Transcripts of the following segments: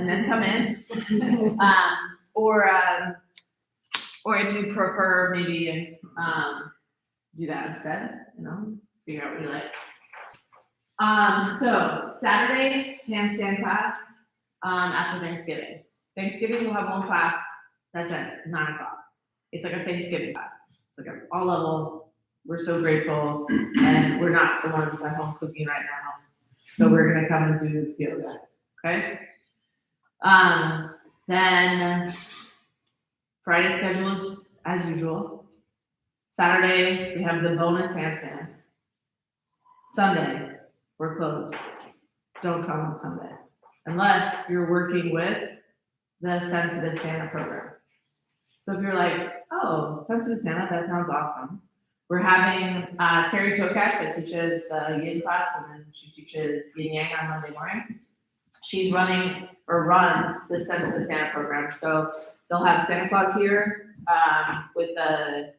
and then come in. Or if you prefer, maybe do that instead, figure out what you like. So Saturday, handstand class after Thanksgiving. Thanksgiving, we'll have one class that's at 9 o'clock. It's like a Thanksgiving class. It's like an all level. We're so grateful, and we're not the ones at home cooking right now. So we're gonna come and do yoga, okay? Then Friday schedules as usual. Saturday, we have the bonus handstands. Sunday, we're closed. Don't come on Sunday. Unless you're working with the Sensitive Santa program. So if you're like, oh, Sensitive Santa, that sounds awesome. We're having Terry Tokash that teaches the yin class, and then she teaches yin yang on Monday morning. She's running or runs the Sensitive Santa program. So they'll have Santa Claus here with the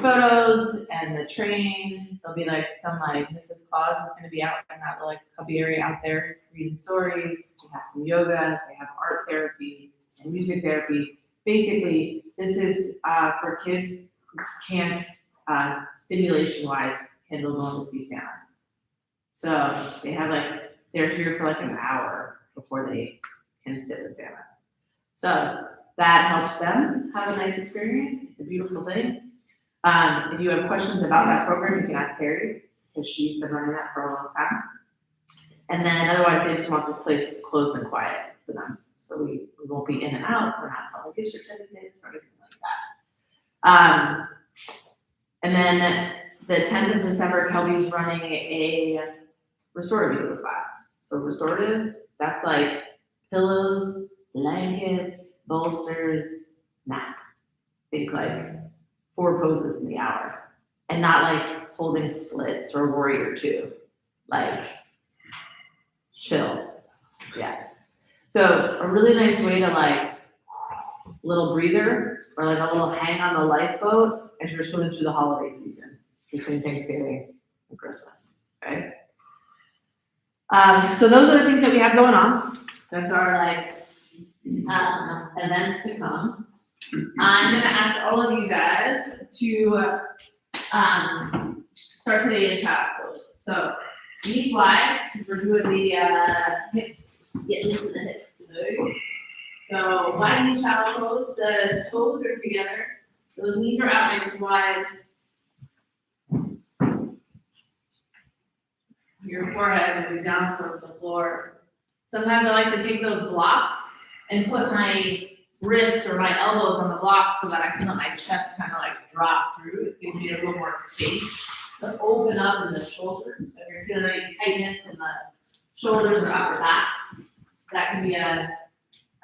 photos and the train. There'll be like some Mrs. Claus is going to be out in that little cubby area out there reading stories. We have some yoga. They have art therapy and music therapy. Basically, this is for kids who can't stimulation-wise handle going to see Santa. So they have they're here for an hour before they can sit with Santa. So that helps them have a nice experience. It's a beautiful thing. If you have questions about that program, you can ask Terry, because she's been running that for a long time. And then otherwise, they just want this place closed and quiet for them. So we won't be in and out. We're not selling gift certificates or anything like that. And then the 10th of December, Kelby's running a restorative yoga class. So restorative, that's pillows, blankets, bolsters, nap. Think 4 poses in the hour. And not holding splits or warrior 2. Chill. Yes. So a really nice way to little breather or a little hang on the lifeboat as you're swimming through the holiday season between Thanksgiving and Christmas. Okay. So those are the things that we have going on. That's our events to come. I'm gonna ask all of you guys to start today in child's pose. So knees wide, we're doing the hips, getting into the hips today. So wide knee child's pose, the toes are together, those knees are out nice and wide. Your forehead will be down towards the floor. Sometimes I like to take those blocks and put my wrists or my elbows on the block so that I can let my chest kind of drop through. It gives me a little more space to open up in the shoulders. So if you're feeling any tightness in the shoulders or upper back, that can be a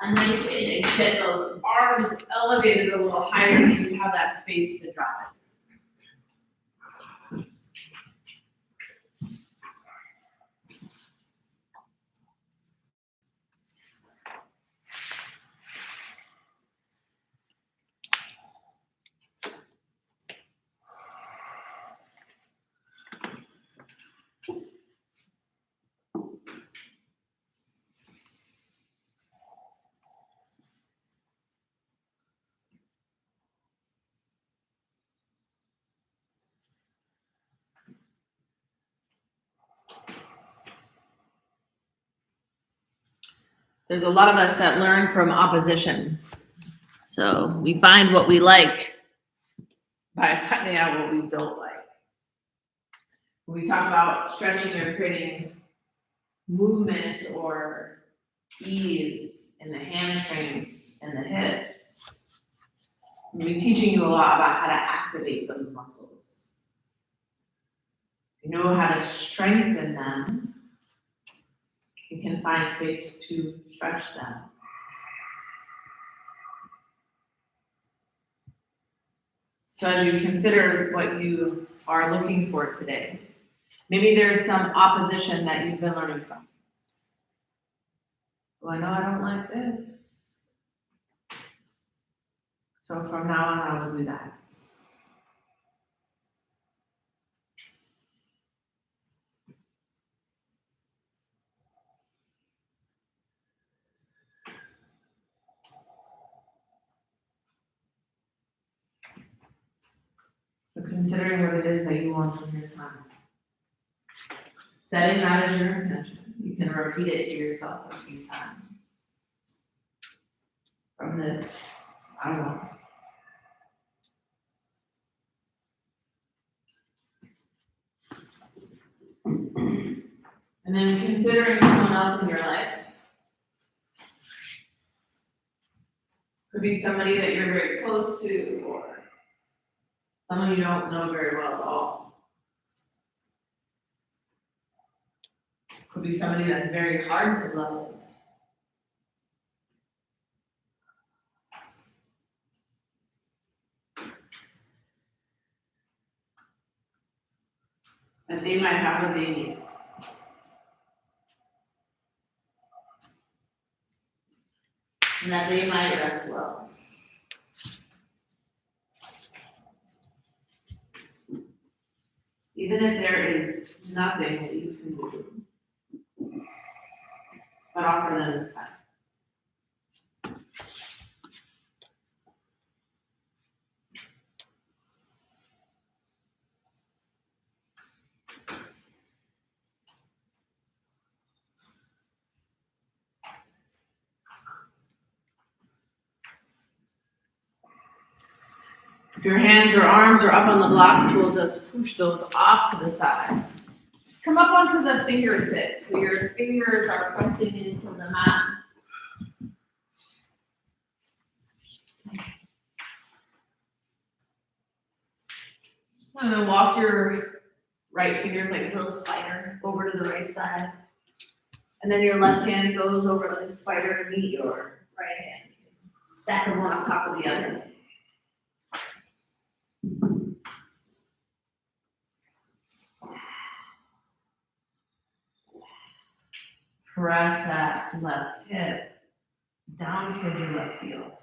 nice way to get those arms elevated a little higher so you have that space to drop it. There's a lot of us that learn from opposition. So we find what we like by finding out what we don't like. When we talk about stretching or creating movement or ease in the hamstrings and the hips, we'll be teaching you a lot about how to activate those muscles. If you know how to strengthen them, you can find space to stretch them. So as you consider what you are looking for today, maybe there's some opposition that you've been learning from. Well, I know I don't like this. So from now on, I will do that. considering what it is that you want from your time. Setting that as your intention. You can repeat it to yourself a few times. From this, I want. And then considering someone else in your life. Could be somebody that you're very close to, or someone you don't know very well at all. Could be somebody that's very hard to love. That they might have what they need. And that they might rest well. Even if there is nothing that you can do, but offer them this time. If your hands or arms are up on the blocks, we'll just push those off to the side. Come up onto the fingertips, so your fingers are pressing into the mat. And then walk your right fingers like a little spider over to the right side. And then your left hand goes over like a spider to meet your right hand. Stack them one on top of the other. Press that left hip down towards your left heel.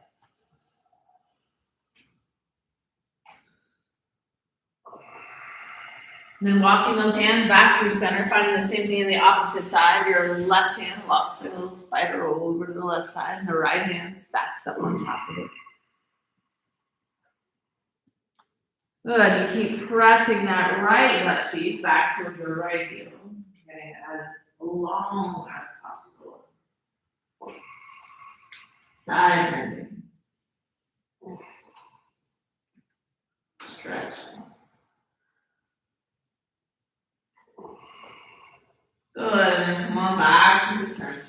And then walking those hands back through center, finding the same thing on the opposite side. Your left hand walks like a little spider over to the left side, and the right hand stacks up on top of it. Good. You keep pressing that right butt cheek back towards your right heel, getting it as long as possible. Side bending. Stretch. Good. And then come on back to the center.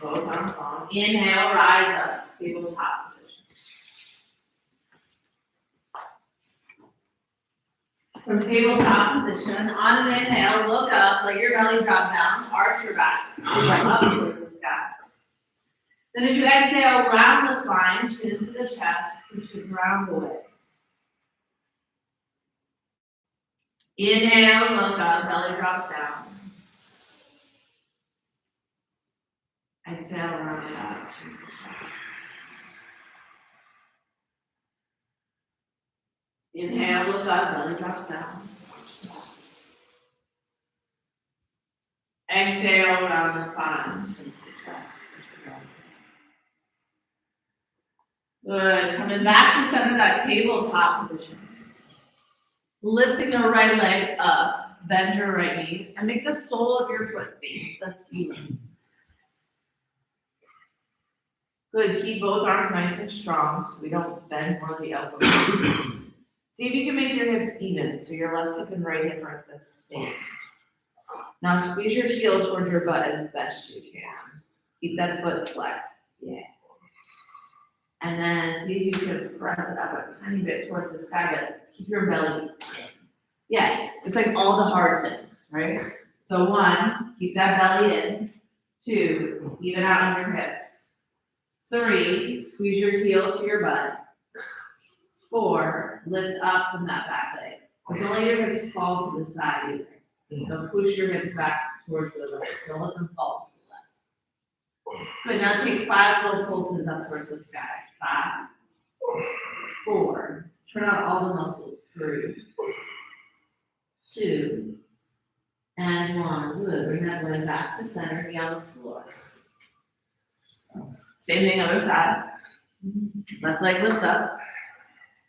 Both arms long. Inhale, rise up. Tabletop position. From tabletop position, on an inhale, look up, let your belly drop down, arch your back, up towards the sky. Then as you exhale, round the spine, chin to the chest, push the ground away. Inhale, look up, belly drops down. Exhale, round it out, chin to the chest. Inhale, look up, belly drops down. Exhale, round the spine, chin to the chest, push the ground away. Good. Coming back to center, that tabletop position. Lifting the right leg up, bend your right knee, and make the sole of your foot face the ceiling. Good. Keep both arms nice and strong so we don't bend one of the elbows. See if you can make your hips even, so your left hip and right hip are the same. Now squeeze your heel towards your butt as best you can. Keep that foot flexed. Yeah. And then see if you can press it up a tiny bit towards the sky, but keep your belly in. Yeah, it's like all the hard things, right? So 1, keep that belly in. 2, even out on your hips. 3, squeeze your heel to your butt. 4, lift up from that back leg. But don't let your hips fall to the side either. So push your hips back towards the left. Don't let them fall to the left. Good, now take 5 low pulses up towards the sky. 5, 4, turn out all the muscles. 3, 2, and 1. Good, bring that leg back to center, knee on the floor. Same thing, other side. Left leg lifts up.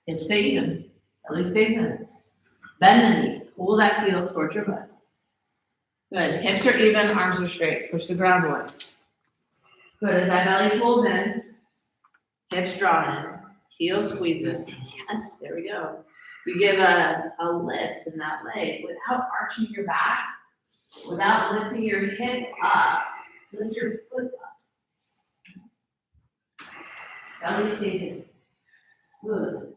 Hips stay even. Belly stays in. Bend the knee. Pull that heel towards your butt. Good. Hips are even, arms are straight. Push the ground away. Good. As that belly pulls in, hips draw in, heel squeezes. Yes, there we go. You give a lift in that leg without arching your back, without lifting your hip up. Lift your foot up. Belly stays in. Good.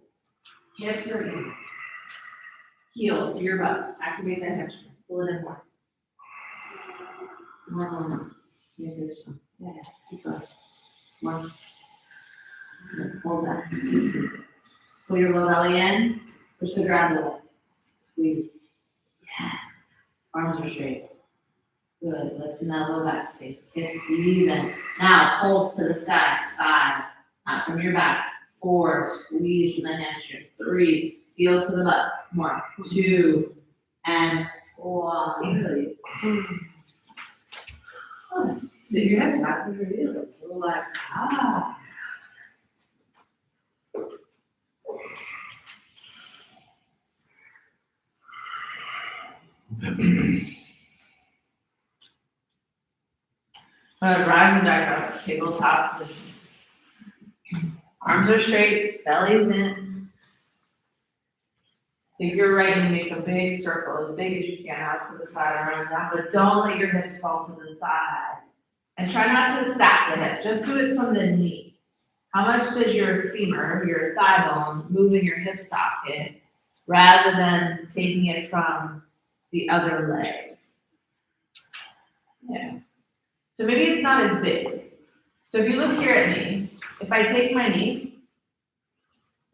Hips are in. Heel to your butt. Activate that hamstring. Pull it in more. More. Make this one. Yeah, keep going. One. Hold that. Pull your low belly in. Push the ground away. Squeeze. Yes. Arms are straight. Good. Lifting that low back space. Hips even. Now, pulse to the sky. 5. Out from your back. 4. Squeeze from the hamstring. 3. Heel to the butt. More. 2. And 1. Release. So your head back with your heels. So like, ah. Rising back up, tabletop position. Arms are straight, belly's in. If you're right, you make a big circle, as big as you can, out to the side around that, but don't let your hips fall to the side. And try not to stack the hip, just do it from the knee. How much does your femur, your thigh bone, move in your hip socket, rather than taking it from the other leg? Yeah. So maybe it's not as big. So if you look here at me, if I take my knee,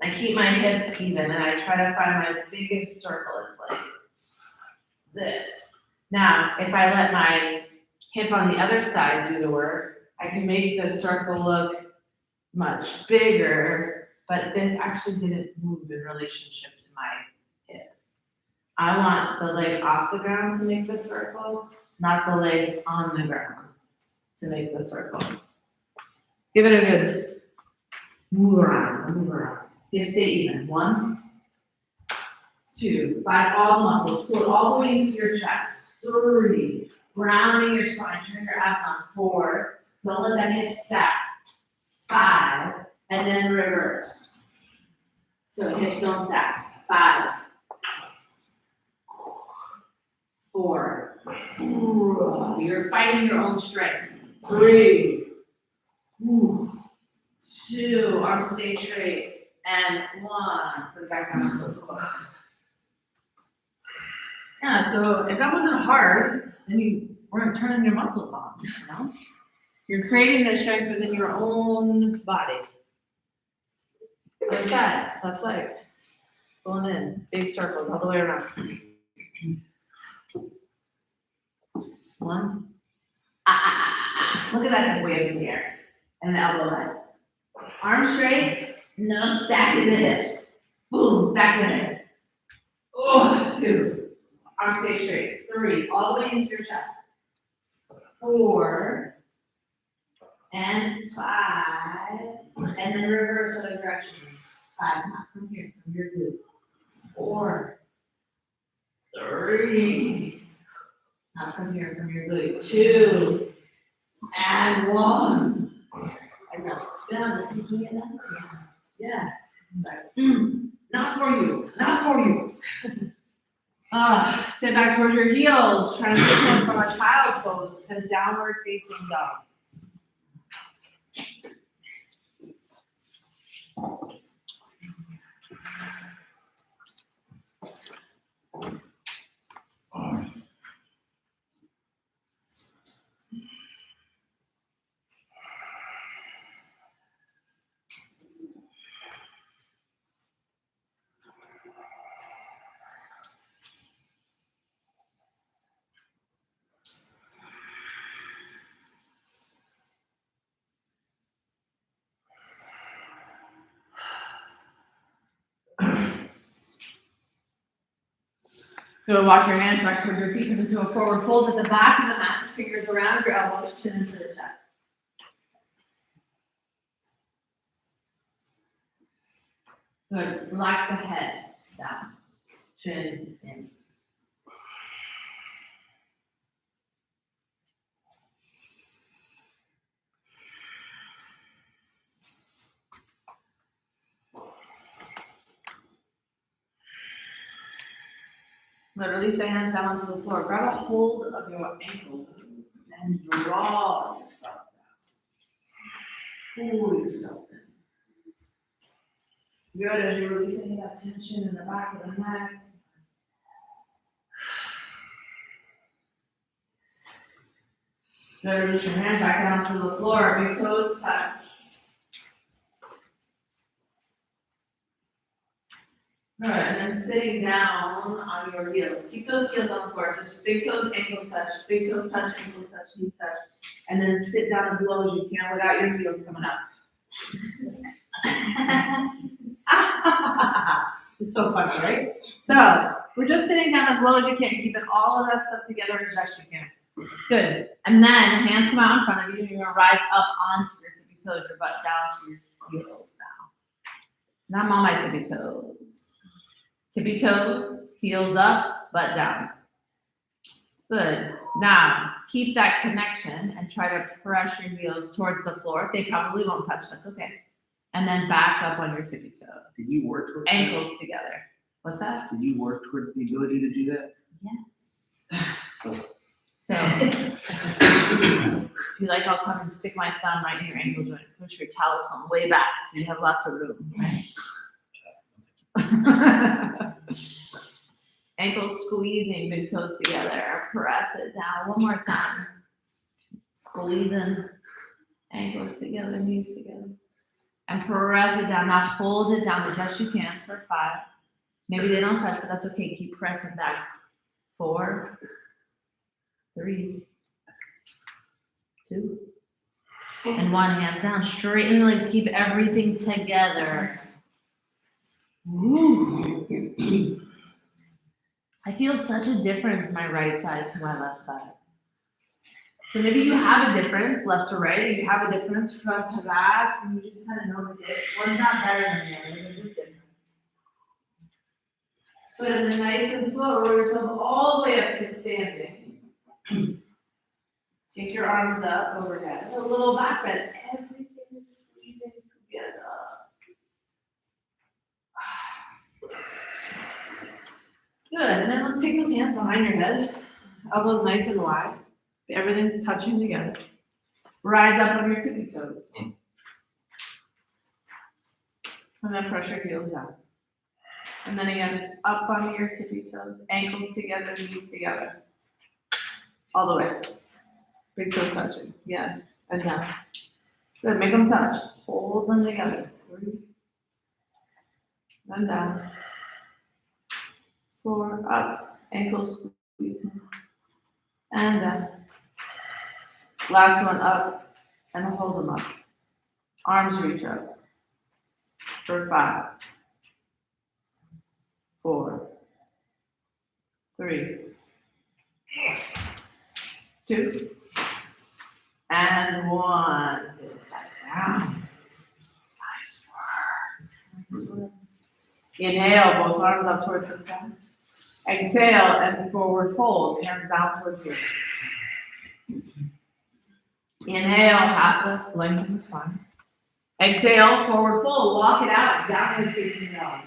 I keep my hips even, and I try to find my biggest circle, it's like this. Now, if I let my hip on the other side do the work, I can make the circle look much bigger, but this actually didn't move in relationship to my hip. I want the leg off the ground to make the circle, not the leg on the ground to make the circle. Give it a good move around, move around. Here, stay even. 1, 2, find all the muscles. Pull it all the way into your chest. 3, rounding your spine, turn your abs on. 4, don't let that hip stack. 5, and then reverse. So hips don't stack. 5, 4. You're fighting your own strength. 3, 2, arms stay straight. And 1, put it back down. Yeah, so if that wasn't hard, then you weren't turning your muscles on, you know? You're creating the strength within your own body. Other side, left leg. Pulling in, big circles all the way around. 1. Look at that wave in the air. And the elbow line. Arms straight, no stacking the hips. Boom, stack the hip. 2. Arms stay straight. 3, all the way into your chest. 4. And 5. And then reverse other direction. 5, not from here, from your glute. 4. 3. Not from here, from your glute. 2. And 1. I know. Yeah, this is me again. Yeah. Not for you. Not for you. Sit back towards your heels. Transition from a child's pose to downward facing dog. Go walk your hands back towards your feet, come into a forward fold at the back of the mat, fingers around your elbows, chin into the chest. Good, relax the head. down, chin in. But release the hands down onto the floor. Grab a hold of your ankle and draw yourself down. Pull yourself in. Good, as you're releasing that tension in the back of the neck. Good, release your hands back down to the floor. Big toes touch. Good, and then sitting down on your heels. Keep those heels on the floor. Just big toes, ankles touch. Big toes touch, ankles touch, knees touch. And then sit down as low as you can without your heels coming up. It's so funny, right? So we're just sitting down as low as you can, keeping all of that stuff together as best you can. Good. And then hands come out in front of you, and you're gonna rise up onto your tippy toes, your butt down to your heels now. Now I'm on my tippy toes. Tippy toes, heels up, butt down. Good. Now keep that connection and try to press your heels towards the floor. They probably won't touch, that's okay. And then back up on your tippy toe. Did you work towards ankles together? What's that? Did you work towards the ability to do that? Yes. So if you like, I'll come and stick my thumb right in your ankle joint, push your talisman way back so you have lots of room, right? Ankles squeezing, big toes together. Press it down one more time. Squeezing, ankles together, knees together. And press it down. Now hold it down as best you can for 5. Maybe they don't touch, but that's okay. Keep pressing back. 4, 3, 2, and 1. Hands down. Straighten the legs. Keep everything together. Ooh. I feel such a difference my right side to my left side. So maybe you have a difference left to right, or you have a difference front to back, and you just kind of notice it. One's not better than the other, they're just different. But then nice and slow, roll yourself all the way up to standing. Take your arms up overhead. A little back bend. Everything is squeezing together. Good, and then let's take those hands behind your head. Elbows nice and wide. Everything's touching together. Rise up on your tippy toes. And then press your heels down. And then again, up on your tippy toes. Ankles together, knees together. All the way. Big toes touching. Yes. And down. Good. Make them touch. Hold them together. 3. Then down. 4. Up. Ankles squeezing. And down. Last one up. And hold them up. Arms reach up. For 5. 4. 3. 2. And 1. Goes back down. Nice work. Inhale, both arms up towards the sky. Exhale and forward fold, hands down towards you. Inhale, half lift, lengthen the spine. Exhale, forward fold, walk it out, downward facing dog.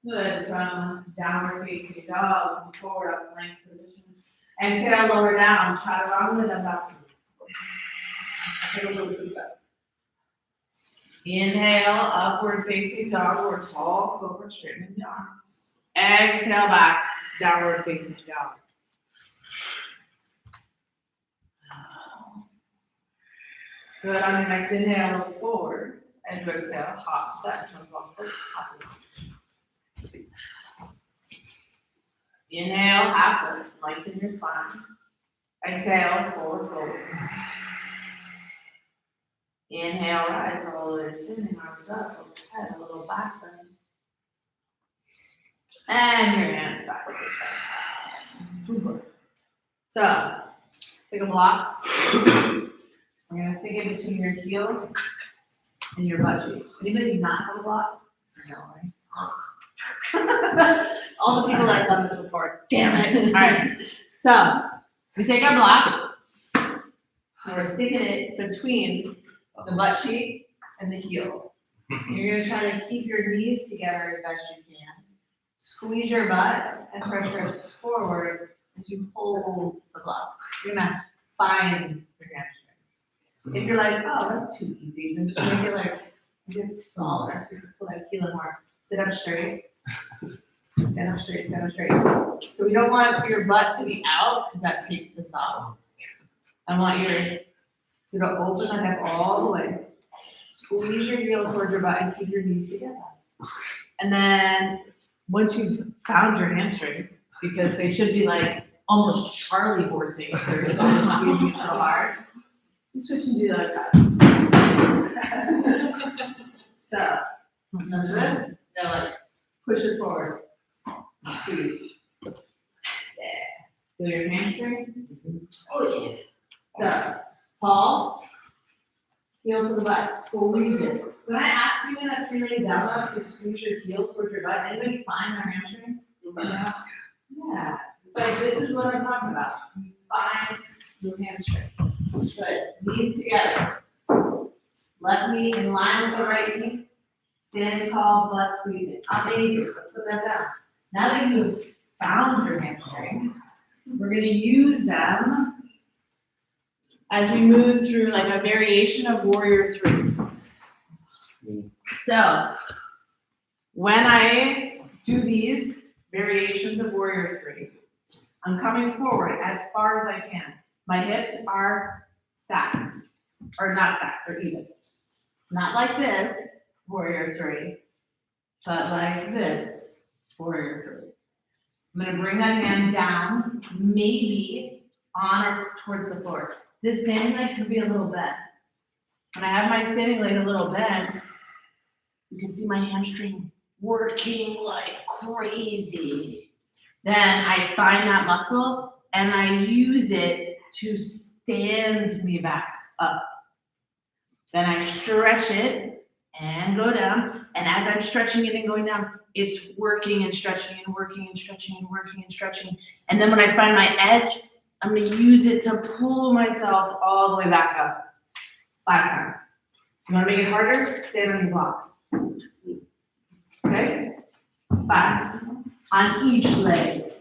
Good, from downward facing dog, forward up plank position. Exhale, lower down, chaturanga dandasana. Take a little bit up. Inhale, upward facing dog or tall cobra, straightening the arms. Exhale back, downward facing dog. Good, on your next inhale, look forward. And exhale, hop, step, jump off, hop. Inhale, half lift, lengthen your spine. Exhale, forward fold. Inhale, rise all the way to standing, arms up, overhead, a little back bend. And your hands back to the side. Super. So, take a block. We're gonna stick it between your heel and your butt cheeks. Anybody not have a block? No, right? All the people that have done this before, damn it. All right, so we take our block and we're sticking it between the butt cheek and the heel. You're gonna try to keep your knees together as best you can. Squeeze your butt and pressure forward as you hold the block. You're gonna find your hamstring. If you're like, oh, that's too easy, then just make it like a bit smaller so you can pull that heel in more. Sit up straight. Stand up straight, stand up straight. So we don't want your butt to be out because that takes this off. I want you to open the hip all the way. Squeeze your heel towards your butt and keep your knees together. And then once you've found your hamstrings, because they should be like almost Charlie horsing if they're squeezing so hard, you switch and do the other side. So, none of this, now like push it forward. Squeeze. Yeah. Feel your hamstring? Oh yeah. So, tall, heel to the butt, squeeze it. When I ask you in a three-leg down dog to squeeze your heel towards your butt, anybody find their hamstring? Yeah. Like this is what I'm talking about. You find your hamstring. Good. Knees together. Left knee in line with the right knee. Standing tall, butt squeezing. Amazing. Let's put that down. Now that you've found your hamstring, we're going to use them as we move through like a variation of Warrior 3. So, when I do these variations of Warrior 3, I'm coming forward as far as I can. My hips are stacked, or not stacked, they're even. Not like this, Warrior 3, but like this, Warrior 3. I'm gonna bring that hand down, maybe on or towards the floor. This standing leg could be a little bent. When I have my standing leg a little bent, you can see my hamstring working like crazy. Then I find that muscle and I use it to stand me back up. Then I stretch it and go down. And as I'm stretching it and going down, it's working and stretching and working and stretching and working and stretching. And then when I find my edge, I'm gonna use it to pull myself all the way back up. 5 times. You wanna make it harder? Stand on your block. Okay? 5. On each leg.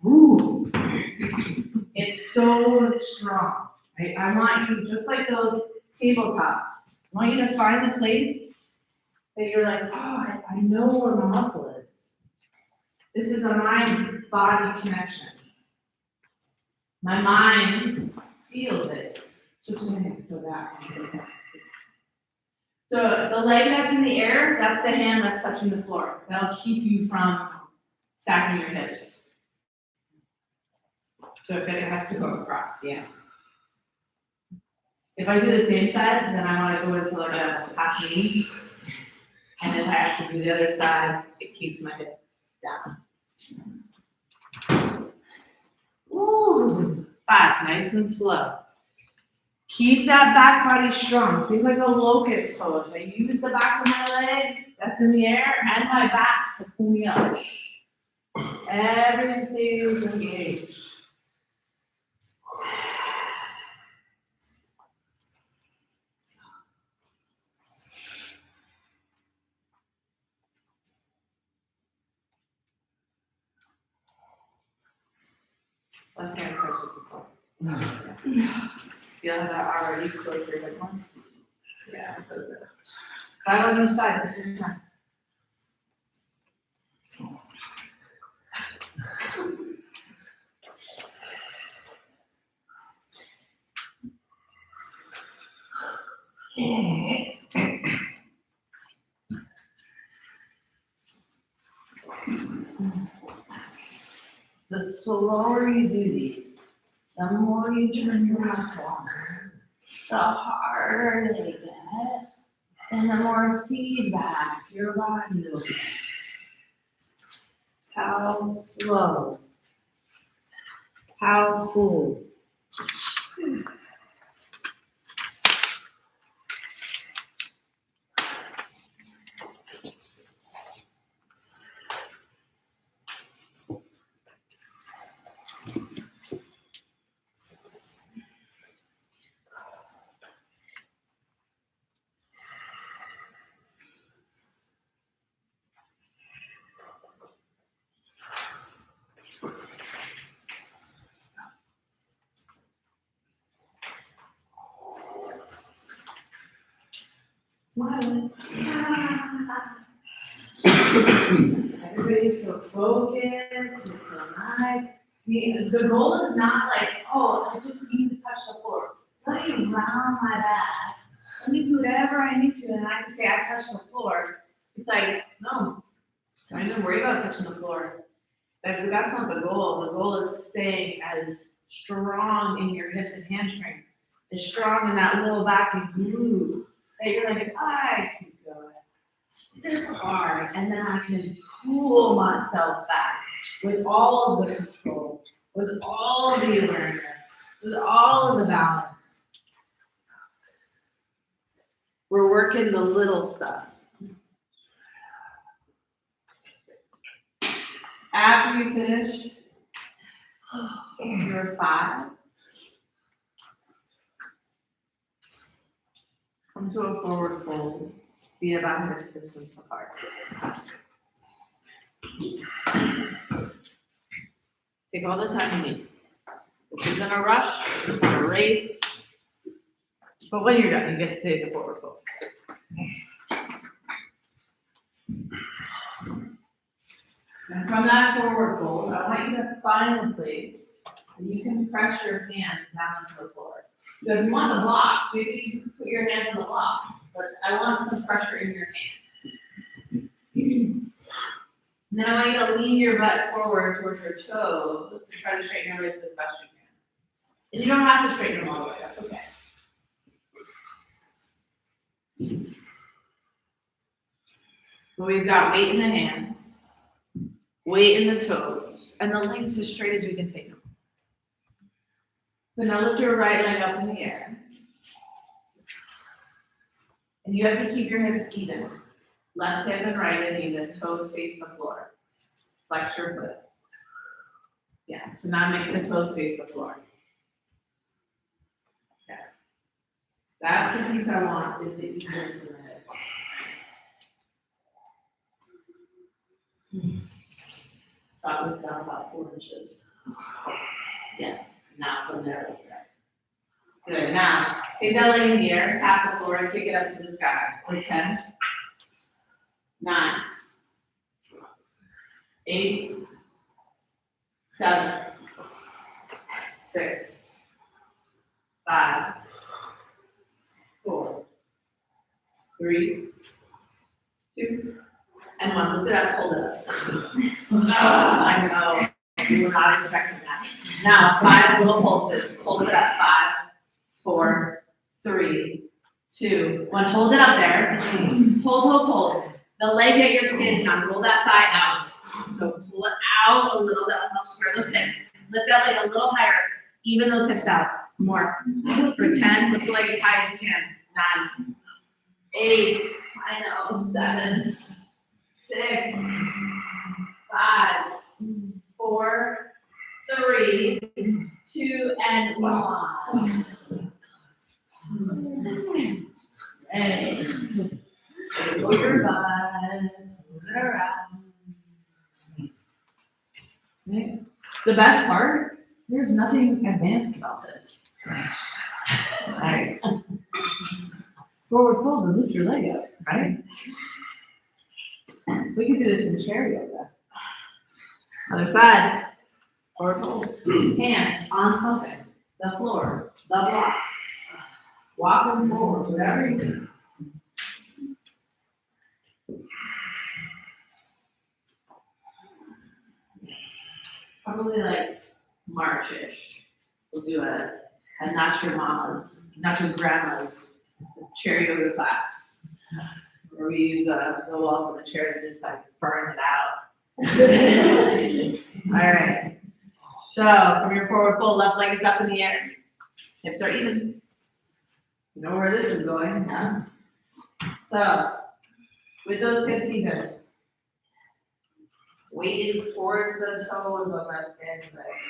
Ooh. It's so strong. Right? I want you, just like those tabletops, I want you to find the place that you're like, oh, I know where my muscle is. This is a mind-body connection. My mind feels it. Switch the hand so that. So the leg that's in the air, that's the hand that's touching the floor. That'll keep you from stacking your hips. So if it has to go across, yeah. If I do the same side, then I want to go into like a half knee. And if I have to do the other side, it keeps my hip down. Ooh, 5, nice and slow. Keep that back body strong. Think like a locust pose. I use the back of my leg that's in the air and my back to pull me up. Everything stays engaged. Left hand touches the floor. Feel that already close your hip ones? Yeah, so good. 5 on each side. The slower you do these, the more you turn your muscle on, the harder they get, and the more feedback your body will get. How slow, how full. Smiling. Everybody's so focused, it's so nice. The goal is not like, oh, I just need to touch the floor. Let me round my back. Let me do whatever I need to, and I can say I touched the floor. It's like, no, don't even worry about touching the floor. That's not the goal. The goal is staying as strong in your hips and hamstrings, as strong in that low back and glute, that you're like, I can go this far, and then I can pull myself back with all of the control, with all of the awareness, with all of the balance. We're working the little stuff. After you finish your 5, come to a forward fold, feet about hip distance apart. Take all the time you need. This isn't a rush, it's not a race. But when you're done, you get to take the forward fold. And from that forward fold, I want you to find a place where you can press your hands down to the floor. So if you want the blocks, maybe you can put your hands on the blocks, but I want some pressure in your hands. And then I want you to lean your butt forward towards your toes to try to straighten your legs as best you can. And you don't have to straighten them all the way, that's okay. But we've got weight in the hands, weight in the toes, and the legs as straight as we can take them. But now lift your right leg up in the air. And you have to keep your hips even. Left hip and right hip even, toes face the floor. Flex your foot. Yeah, so now make the toes face the floor. Okay. That's the piece I want, is the evenness in the hip. That was down about 4 inches. Yes, now from there, right. Good, now, take that leg in the air, tap the floor, and kick it up to the sky. For 10, 9, 8, 7, 6, 5, 4, 3, 2, and 1. Lift it up, hold it up. I know, you were not expecting that. Now, 5 little pulses. Pulse it up. 5, 4, 3, 2, 1. Hold it up there. Hold. The leg that you're standing on, roll that thigh out. So pull it out a little, that will help square those hips. Lift that leg a little higher. Even those hips out. More. For 10, lift the leg as high as you can. 9, 8, I know, 7, 6, 5, 4, 3, 2, and 1. Hey, move your butt, move it around. Okay. The best part, there's nothing advanced about this. Right. Forward fold and lift your leg up, right? We can do this in chair yoga. Other side. Forward fold. Hands on something. The floor. The blocks. Walk them forward, whatever you do. Probably like March-ish. We'll do a not your mama's, not your grandma's chair yoga class. Where we use the walls of the chair to just like burn it out. All right. So from your forward fold, left leg is up in the air. Hips are even. You know where this is going, huh? So with those hips even, weight is towards the toes on that standing leg.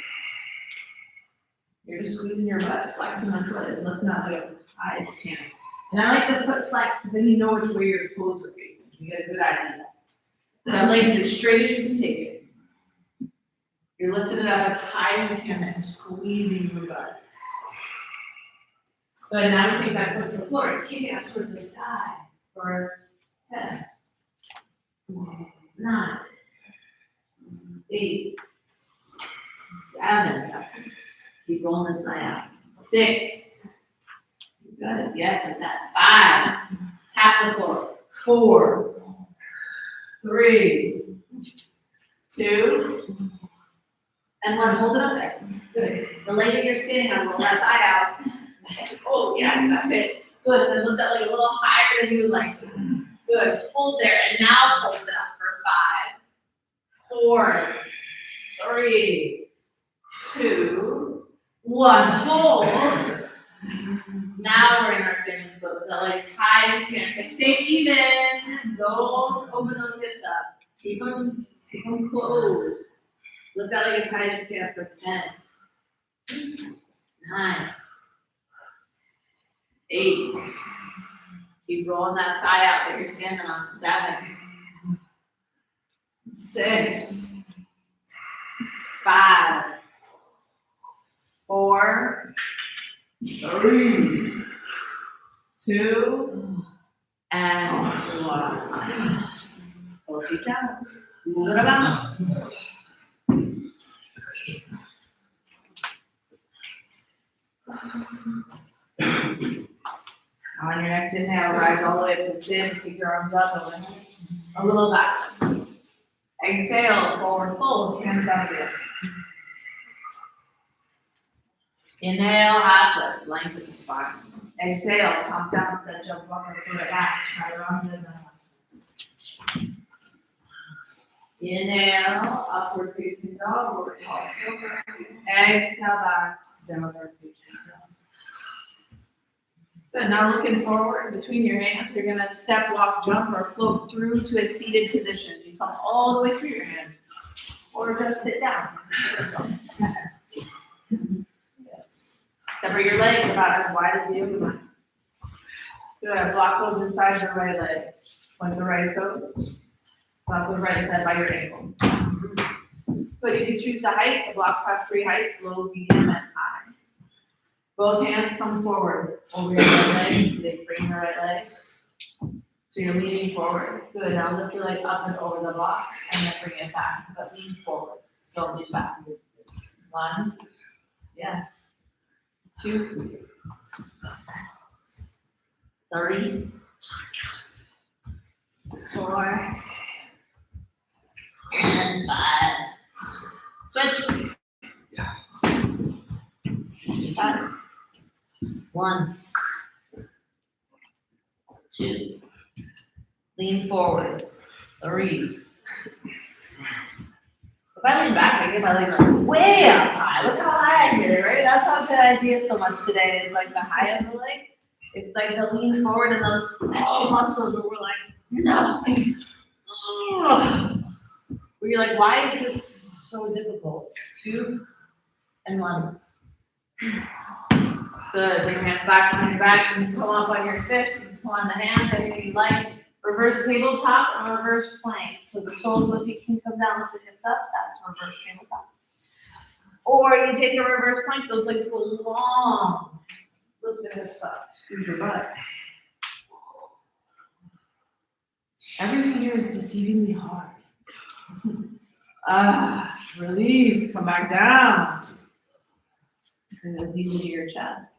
You're just squeezing your butt, flexing the foot, and lifting that leg up as high as you can. And I like the foot flex because then you know which way your toes are facing. You get a good idea. So that leg is as straight as you can take it. You're lifting it up as high as you can and squeezing your butt. But now you take that foot to the floor and kick it up towards the sky. for 10, 9, 8, 7, that's it. Keep rolling this night out. 6, good, yes, like that. 5, tap the floor. 4, 3, 2, and 1, hold it up there. Good. The leg that you're standing on, roll that thigh out. Oh, yes, that's it. Good, and lift that leg a little higher than you would like to. Good, hold there, and now pulse it up for 5, 4, 3, 2, 1, hold. Now we're in our standing split with the legs high as you can. Hips stay even. Don't open those hips up. Keep them closed. Lift that leg as high as you can for 10, 9, 8. Keep rolling that thigh out that you're standing on. 7, 6, 5, 4, 3, 2, and 1. Pull feet down. Move it around. On your next inhale, rise all the way up to stand. Keep your arms up overhead. A little back. Exhale, forward fold, hands down again. Inhale, half lift, lengthen the spine. Exhale, pump down, set jump, walk over to it back. Try to run it down. Inhale, upward facing dog, or tall over. Exhale back, downward facing dog. Good, now looking forward between your hands, you're gonna step, walk, jump, or float through to a seated position. You come all the way through your hands, or just sit down. Separate your legs about as wide as the open line. Good, block those inside the right leg. Point the right toe. Block the right side by your ankle. Good, you can choose the height. The blocks have 3 heights, low, medium, and high. Both hands come forward over your right leg, so they frame the right leg. So you're leaning forward. Good, now lift your leg up and over the block, and then bring it back, but lean forward. Don't lean back. 1, yes. 2, 3, 4, and 5. Switch. 5. 1, 2. Lean forward. 3. If I lean back, I get my leg like way up high. Look how high I get it, right? That's not the idea so much today. Is like the high of the leg. It's like the lean forward and those muscles where we're like, no. Where you're like, why is this so difficult? 2 and 1. Good. Bring your hands back behind your back. You can come up on your fists. You can come on the hands. Anything you like. Reverse tabletop and reverse plank. So the soles of the feet can come down with the hips up. That's reverse tabletop. Or you take a reverse plank. Those legs go long. Lift the hips up. Squeeze your butt. Everything here is deceivingly hard. Release. Come back down. Bring those knees into your chest.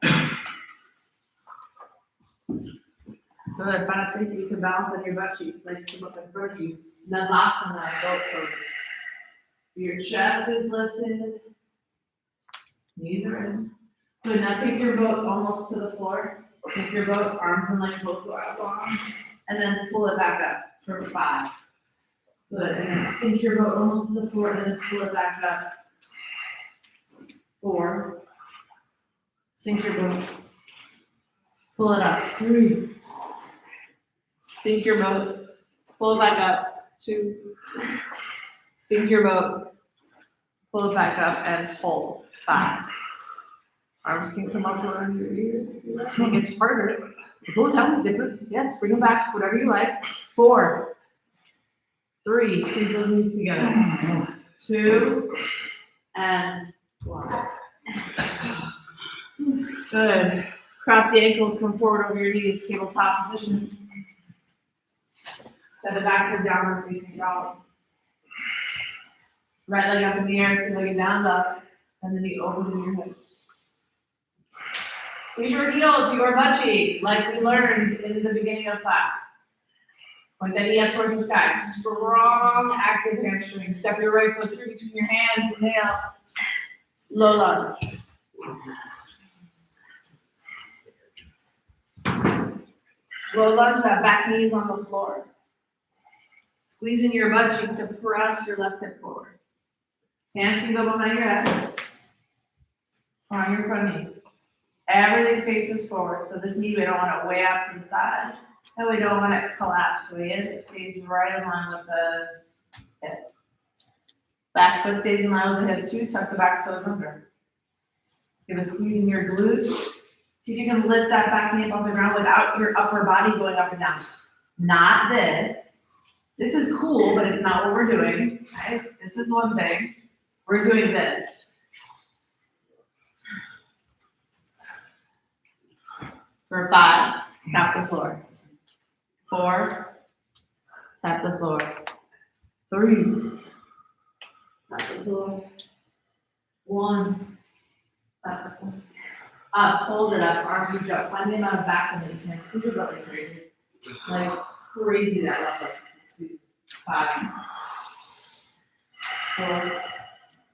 Good. Find a place that you can balance on your butt cheeks, legs come up in front of you. Navasana, goat pose. Your chest is lifted. Knees are in. Good. Now take your boat almost to the floor. Sink your boat, arms and legs both go out long. And then pull it back up for 5. Good. And then sink your boat almost to the floor and then pull it back up. 4. Sink your boat. Pull it up. 3. Sink your boat. Pull it back up. 2. Sink your boat. Pull it back up and hold. 5. Arms can come up around your ear. It gets harder. Both hands different. Yes, bring them back. Whatever you like. 4. 3. Squeeze those knees together. 2. And 1. Good. Cross the ankles, come forward over your knees, tabletop position. Set the back foot down and facing dog. Right leg up in the air, 2 legged down, up, and then you open your hips. Squeeze your heel to your butt cheek, like we learned in the beginning of class. Point that knee up towards the sky. Strong, active hamstring. Step your right foot through between your hands. Inhale. Low lunge. Low lunge, that back knee is on the floor. Squeezing your butt cheek to press your left hip forward. Hands can go behind your head or on your front knee. Everything faces forward. So this knee, we don't want it way out to the side. And we don't want it to collapse way in. It stays right in line with the hip. Back foot stays in line with the hip too. Tuck the back toes under. Give a squeeze in your glutes. See if you can lift that back knee up off the ground without your upper body going up and down. Not this. This is cool, but it's not what we're doing. Right? This is one thing. We're doing this. For 5, tap the floor. 4, tap the floor. 3, tap the floor. 1, tap the floor. Up, hold it up, arms reach up. Find the amount of back that you can. Squeeze your butt like crazy. Like crazy that left leg. 5, 4,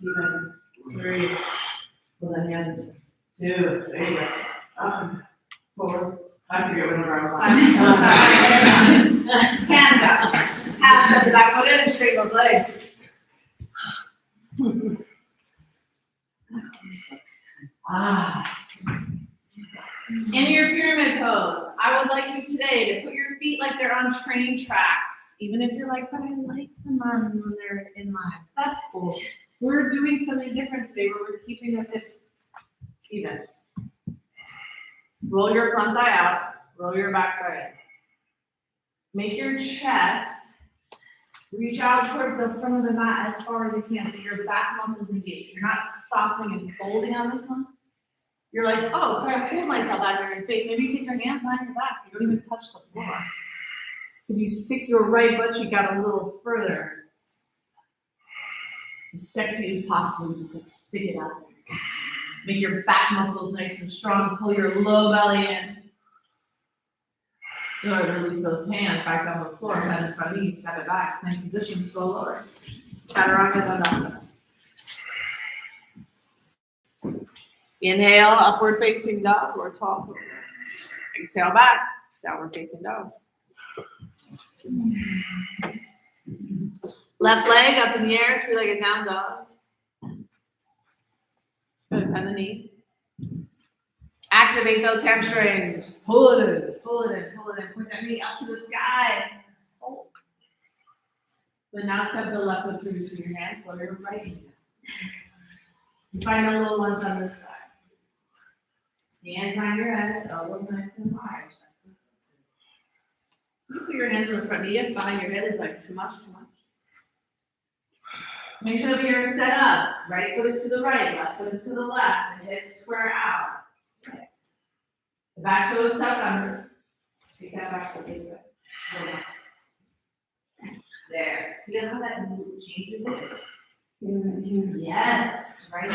even 3. Pull the hands. 2, there you go. Up. 4. I forget what number I was on. Hands up. Half step the back foot in and straighten those legs. In your pyramid pose, I would like you today to put your feet like they're on train tracks. Even if you're like, but I like them on when they're in line. That's cool. We're doing something different today where we're keeping those hips even. Roll your front thigh out, roll your back thigh in. Make your chest reach out towards the front of the mat as far as you can so your back muscles engage. You're not softening and folding on this one. You're like, oh, could I hold myself out here in space? Maybe you take your hands behind your back. You don't even touch the floor. Could you stick your right butt cheek out a little further? As sexy as possible, just like stick it out there. Make your back muscles nice and strong. Pull your low belly in. Good. Release those hands back on the floor. Head in front knee. Step it back. Plank position. Slow lower. Chaturanga Dandasana. Inhale, upward facing dog or tall cobra. Exhale back, downward facing dog. Left leg up in the air, 3-legged down dog. Good, bend the knee. Activate those hamstrings. Pull it in, pull it in, pull it in. Put that knee up to the sky. Oh. But now step the left foot through between your hands, lower your right knee down. You find a little lunge on this side. Hands behind your head, elbows nice and wide. You put your hands on the front knee up, behind your head is like too much, too much. Make sure that you're set up. Right foot is to the right, left foot is to the left, and hips square out. Right. The back toe is tucked under. Take that back foot this way. There. Feel how that move changes it? Yes. Right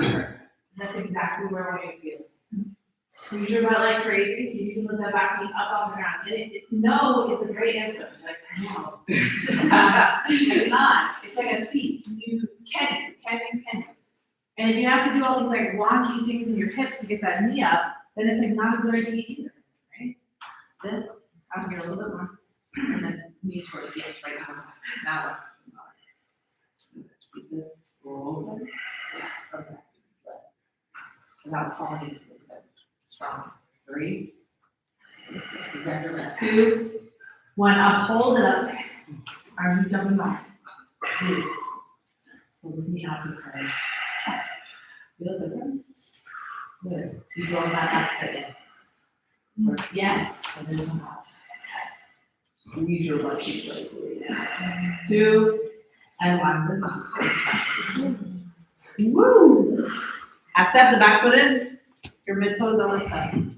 there. That's exactly where I want you to feel. Squeeze your butt like crazy so you can lift that back knee up off the ground. And no is a great answer. Like, no. It's not. It's like a C. You can. And if you have to do all these like wonky things in your hips to get that knee up, then it's like not a good idea either. Right? This, out here a little bit more. And then knee towards the edge right now. Now what? Keep this roll over. Okay. Without falling into this head. Strong. 3, 6, 2, 1. Up, hold it up. Arms reach up and back. 2. Hold this knee out this way. Feel the difference? Good. You go back up again. Yes. And this one out. Yes. Squeeze your butt cheeks like 2 and 1. Woo! Half step the back foot in. Your mid pose on this side.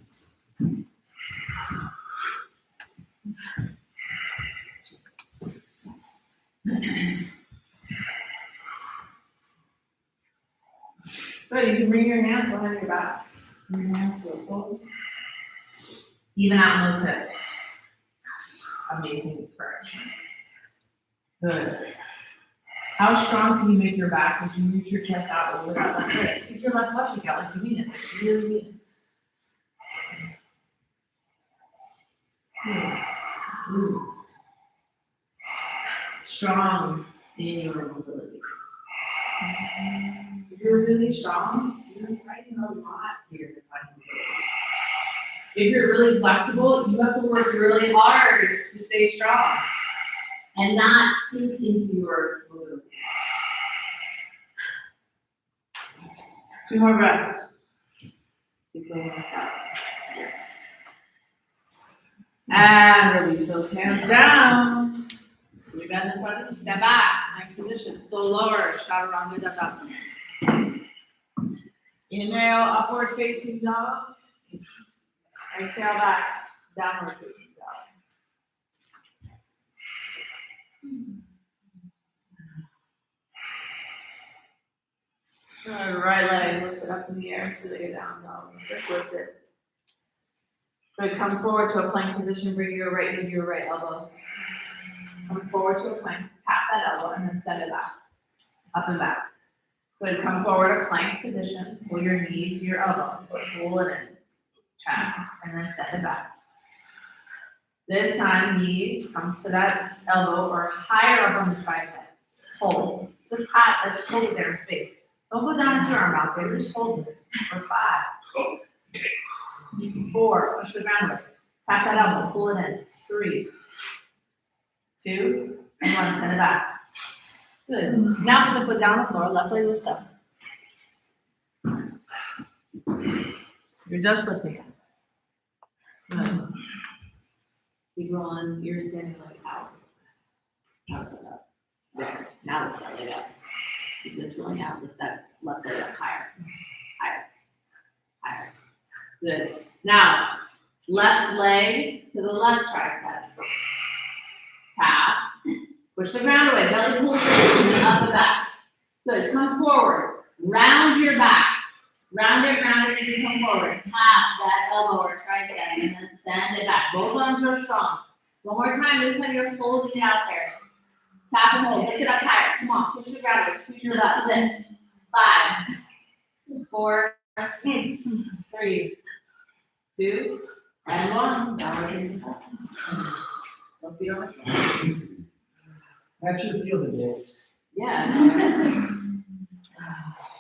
behind your back. Even out those hips. Amazing correction. Good. How strong can you make your back as you reach your chest out over that left leg? Stick your left butt cheek out like you mean it. Like you really mean it. Ooh. Strong in your mobility. If you're really strong, you're fighting a lot here to find mobility. If you're really flexible, you have to work really hard to stay strong and not sink into your mobility. 2 more breaths. Keep going this out. Yes. And release those hands down. We bend in front of you. Step back. Neck position. Slow lower. Chaturanga Dandasana. Inhale, upward facing dog. Exhale back. Downward facing dog. Good. Right leg lift it up in the air. Feel it down dog. Just lift it. Good. Come forward to a plank position. Bring your right knee to your right elbow. Come forward to a plank. Tap that elbow and then send it back. Up and back. Good. Come forward to plank position. Pull your knee to your elbow. Pull it in. Tap and then send it back. This time, knee comes to that elbow or higher up on the tricep. Hold. Just hold it there in space. Don't go down into your arm out there. Just hold this for 5. 4. Push the ground away. Tap that elbow. Pull it in. 3, 2, and 1. Send it back. Good. Now put the foot down on the floor. Left leg lifts up. You're just lifting it. Good. Keep rolling. You're standing like out. Out and up. There. Now lift that leg up. Keep this rolling out. Lift that left leg up higher. Higher. Higher. Good. Now, left leg to the left tricep. Tap. Push the ground away. Belly pulls in and up and back. Good. Come forward. Round your back. Round it as you come forward. Tap that elbow or tricep and then send it back. Both arms are strong. One more time. This time you're holding it out there. Tap and hold. Lift it up higher. Come on. Push the ground away. Squeeze your butt. Lift. 5, 4, 3, 2, and 1. Downward facing dog. Don't feet over. Actually feels it is. Yeah.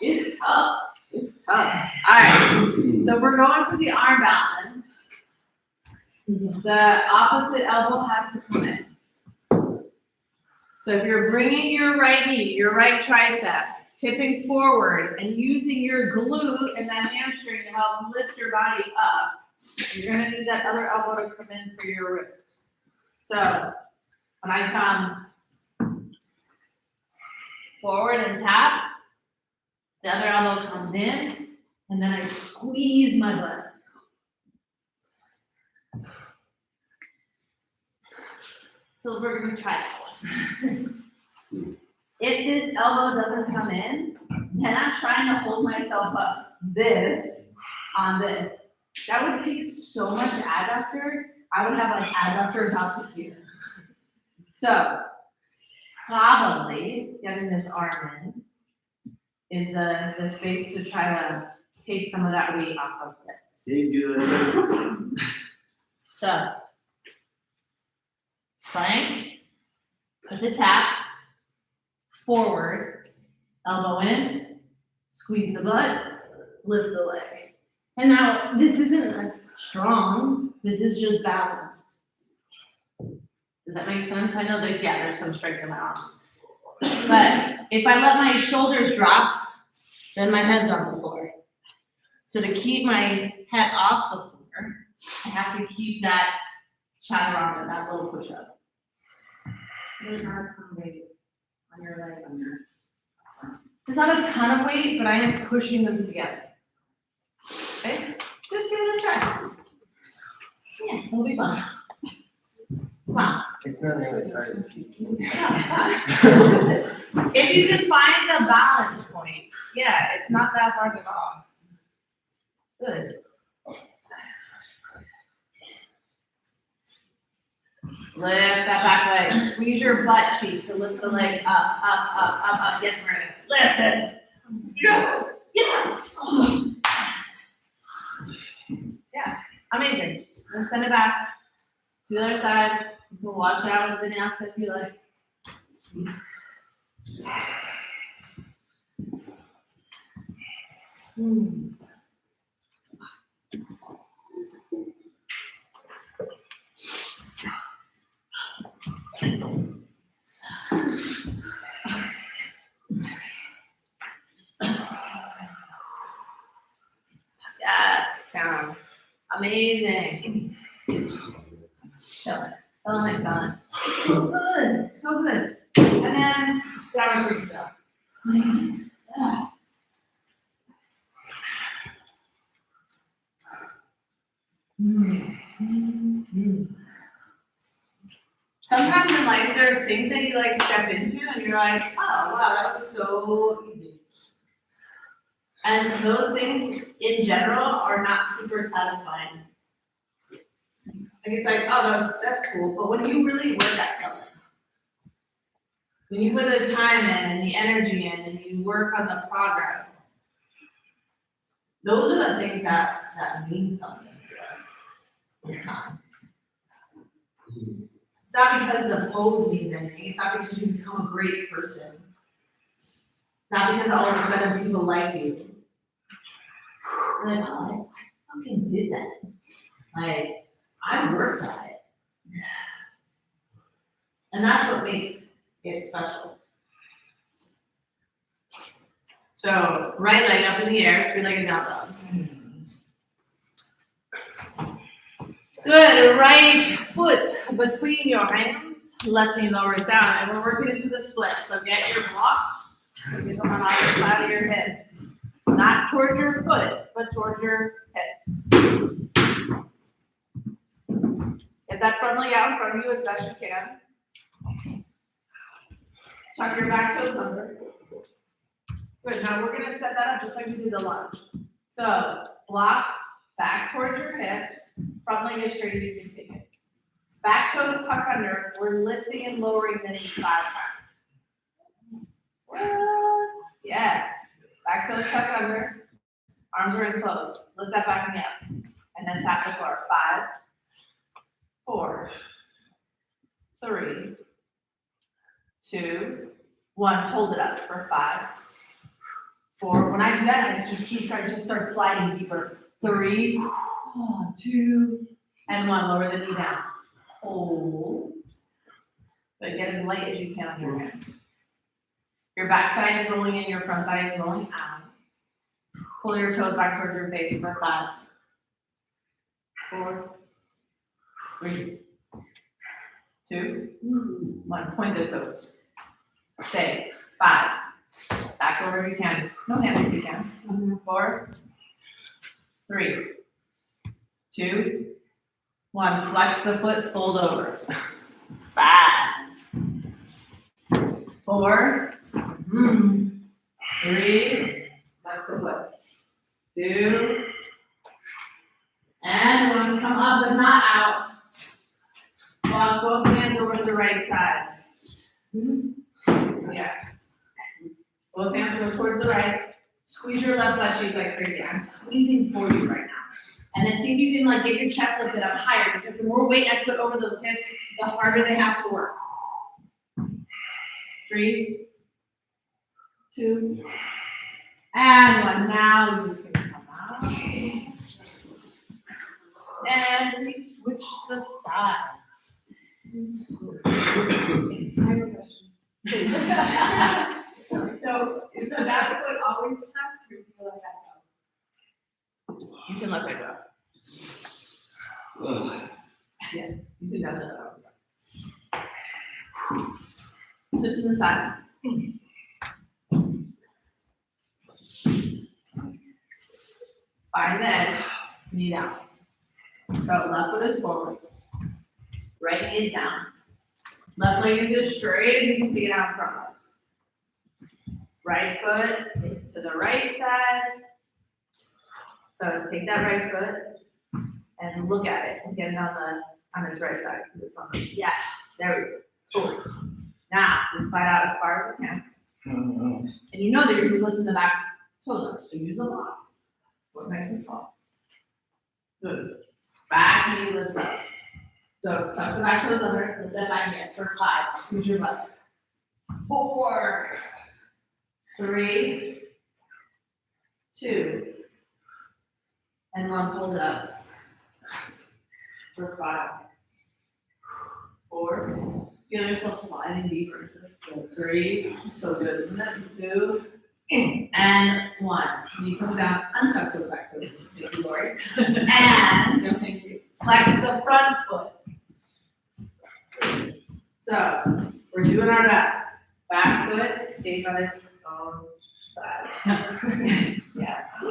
It's tough. It's tough. All right. So we're going for the arm balance. The opposite elbow has to come in. So if you're bringing your right knee, your right tricep, tipping forward and using your glute and that hamstring to help lift your body up, you're going to need that other elbow to come in for your ribs. So when I come forward and tap, the other elbow comes in, and then I squeeze my butt. So we're going to try that one. If this elbow doesn't come in, then I'm trying to hold myself up this on this. That would take so much adductor. I would have like adductors out to here. So probably getting this arm in is the space to try to take some of that weight off of this. They do that. So, plank, put the tap, forward, elbow in, squeeze the butt, lift the leg. And now, this isn't like strong, this is just balanced. Does that make sense? I know that, yeah, there's some strength in my arms. But if I let my shoulders drop, then my head's on the floor. So to keep my head off the floor, I have to keep that chaturanga, that little push-up. So there's not a ton of weight on your leg, on your arm. There's not a ton of weight, but I am pushing them together. Okay? Just give it a try. Yeah, it'll be fun. Come on. It's not really as hard as it If you can find a balance point, yeah, it's not that hard at all. Good. Lift that back leg. Squeeze your butt cheek to lift the leg up, up, up, up, up. Yes, Miranda. Lift it. Yes, yes. Yeah, amazing. Then send it back to the other side. You can wash out with Vinyasa if you like. Yes, down. Amazing. Kill it. Oh my God. So good. So good. And then down towards the bell. Sometimes in life there's things that you like step into and you're like, oh wow, that was so easy. And those things in general are not super satisfying. Like it's like, oh that's cool. But when you really work at something, when you put the time in and the energy in and you work on the progress, those are the things that mean something to us with time. It's not because the pose means anything. It's not because you become a great person. It's not because all of a sudden people like you. Like, oh, I fucking did that. Like, I worked at it. And that's what makes it special. So, right leg up in the air, 3-legged down dog. Good, right foot between your hands, left knee lowers down, and we're working into the split. So get your blocks, you come on the side of your hips. Not towards your foot, but towards your hips. Get that front leg out in front of you as best you can. Tuck your back toes under. Good, now we're gonna set that up just like we did the lunge. So, blocks back towards your hips. Front leg is straight as you can take it. Back toes tuck under. We're lifting and lowering the knee 5 times. What? Yeah. Back toes tuck under. Arms are in close. Lift that back knee up. And then tap the floor. 5, 4, 3, 2, 1. Hold it up for 5, 4. When I do that, I just start sliding deeper. 3, 2, and 1. Lower the knee down. Hold. But get as light as you can on your hands. Your back thigh is rolling in, your front thigh is rolling out. Pull your toes back towards your face for 5, 4, 3, 2, 1. Point the toes. Stay. 5. Back over if you can. No hands if you can. 4, 3, 2, 1. Flex the foot, fold over. 5, 4, 3, flex the foot. 2, and 1. Come up and not out. Walk both hands over to the right side. Yeah. Both hands go towards the right. Squeeze your left butt cheek like crazy. I'm squeezing for you right now. And then see if you can like get your chest lifted up higher, because the more weight I put over those hips, the harder they have to work. 3, 2, and 1. Now you can come out. And we switch the sides. I have a question. So is the back foot always tucked, or do you let that go? You can let that go. Yes, you can let that go. Switching the sides. Find the edge, knee down. So left foot is forward. Right knee is down. Left leg is as straight as you can see it out in front of us. Right foot is to the right side. So take that right foot and look at it and get it on his right side. 'Cause it's on the, yes, there we go. Cool. Now, we slide out as far as we can. And you know that you're gonna be lifting the back toes up, so use a lot. Look nice and tall. Good. Back knee lifts up. So tuck the back toes under, lift that back knee up for 5. Use your butt. 4, 3, 2, and 1. Hold it up. For 5, 4. Feel yourself sliding deeper. 3, so good, isn't it? 2, and 1. And you come down, untuck those back toes. Thank you, Lori. And No, thank you. flex the front foot. So, we're doing our best. Back foot stays on its own side. Yes.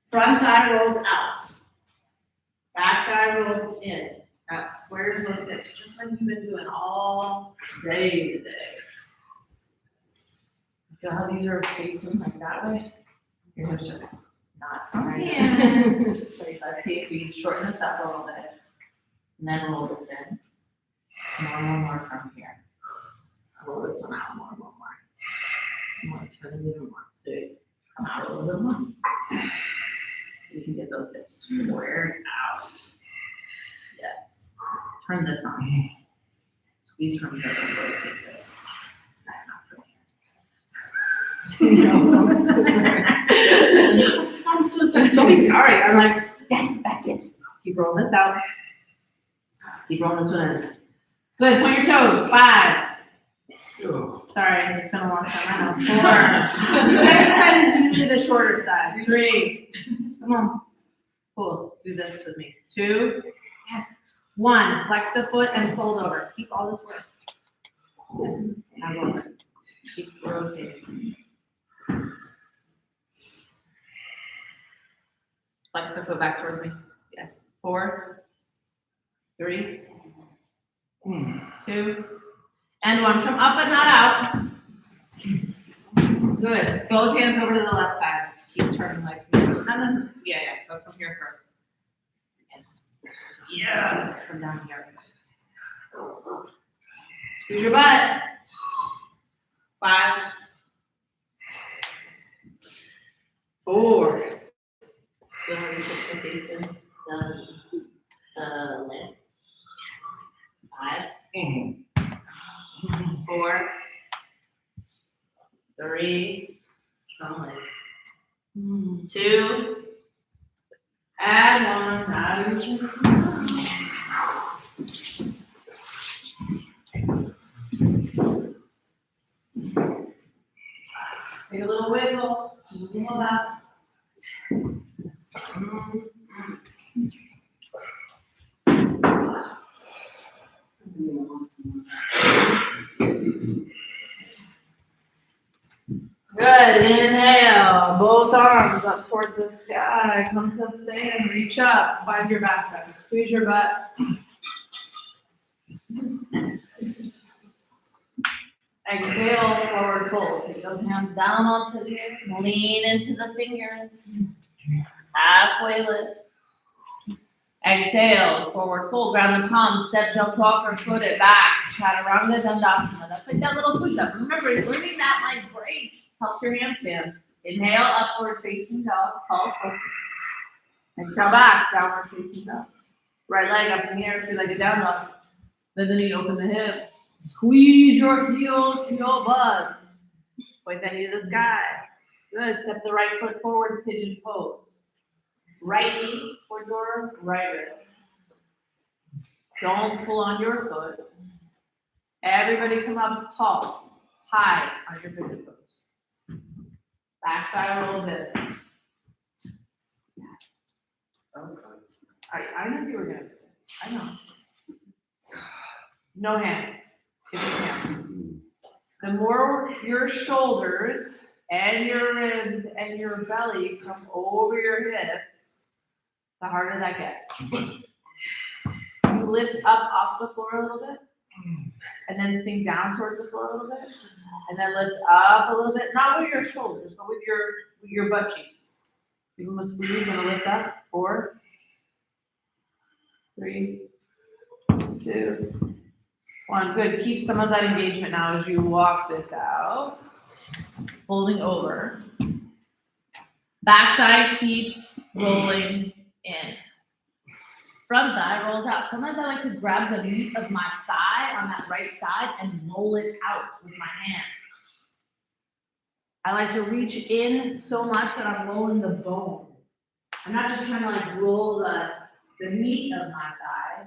Front thigh rolls out. Back thigh rolls in. That squares those hips, just like you've been doing all day today. Feel how these are facing like that way? Your hips are not from here. Wait, let's see if we can shorten this up a little bit. And then roll this in. More from here. Roll this one out more. More, turn it even more. So come out a little bit more. So you can get those hips squared out. Yes. Turn this on. Squeeze from here and rotate this. Not from here. No, I'm so sorry. I'm so sorry. Don't be sorry. I'm like, yes, that's it. Keep rolling this out. Keep rolling this one in. Good. Point your toes. 5. Sorry, it's been a long time. I know. 4. The second side is usually the shorter side. 3. Come on. Cool. Do this with me. 2. Yes. 1. Flex the foot and fold over. Keep all this work. Yes. Now go over. Keep rotating. Flex the foot back toward me. Yes. 4, 3, 2, and 1. Come up but not out. Good. Both hands over to the left side. Keep turning like yeah. Go from here first. Yes. Yes. From down here first. Squeeze your butt. 5, 4. Feel how you put your face in the lip. Yes. 5, 4, 3, strong leg. 2, and 1. Now you can. Take a little wiggle. Wiggle about. Good. Inhale. Both arms up towards the sky. Come to a stand. Reach up. Find your back bend. Squeeze your butt. Exhale, forward fold. Take those hands down onto the earth. Lean into the fingers. Halfway lift. Exhale, forward fold. Ground the palms. Step, jump, walk, or foot it back. Chaturanga Dandasana. That's like that little push-up. Remember, learning that like break helps your handstands. Inhale, upward facing dog. Tall foot. Exhale back, downward facing dog. Right leg up in the air, 3-legged down dog. Then the knee, open the hip. Squeeze your heel to your butts. Point that knee to the sky. Good. Step the right foot forward, pigeon pose. Right knee towards your right wrist. Don't pull on your foot. Everybody come up tall, high on your pigeon pose. Back thigh rolls in. I know you were gonna do it. I know. No hands. If you can. The more your shoulders and your ribs and your belly come over your hips, the harder that gets. You lift up off the floor a little bit, and then sink down towards the floor a little bit, and then lift up a little bit, not with your shoulders, but with your butt cheeks. Give them a squeeze and a lift up. 4, 3, 2, 1. Good. Keep some of that engagement now as you walk this out. Folding over. Back thigh keeps rolling in. Front thigh rolls out. Sometimes I like to grab the meat of my thigh on that right side and roll it out with my hand. I like to reach in so much that I'm rolling the bone. I'm not just trying to like roll the meat of my thigh.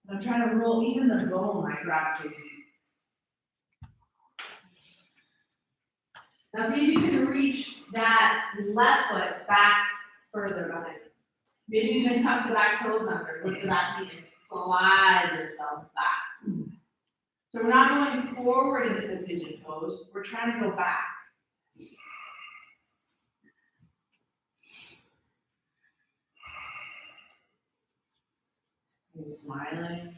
I'm trying to roll even the bone I grab so deep. Now see if you can reach that left foot back further behind. Maybe even tuck the back toes under, lift the back knee and slide yourself back. So we're not going forward into the pigeon pose, we're trying to go back. You're smiling.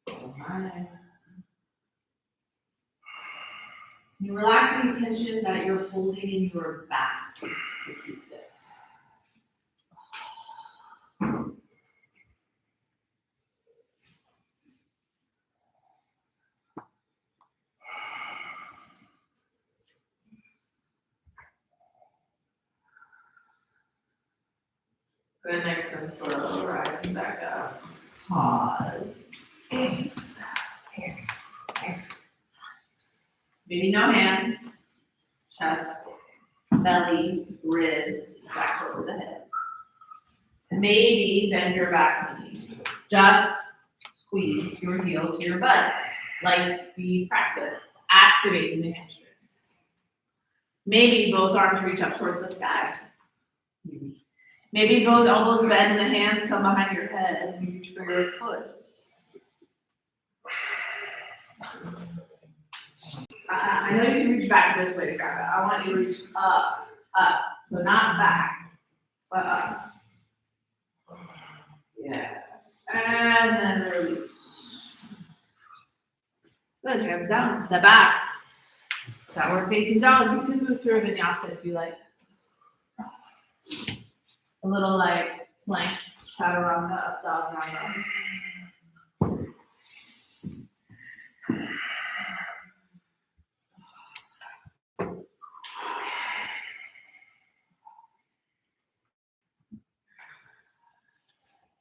So nice. You relax any tension that you're holding in your back to keep this. Good, next one, slow, rising back up. Pause. Maybe no hands, chest, belly, ribs, stack over the head. Maybe bend your back knee. Just squeeze your heel to your butt, like we practiced, activating the hamstrings. Maybe both arms reach up towards the sky. Maybe both elbows bend and the hands come behind your head and you reach for your foot. I know you can reach back this way to grab it. I want you to reach up, up. So not back, but up. Yeah. And then release. Good, hands down, step back. Downward facing dog. You can move through a vinyasa if you like. A little like plank chaturanga, dog down.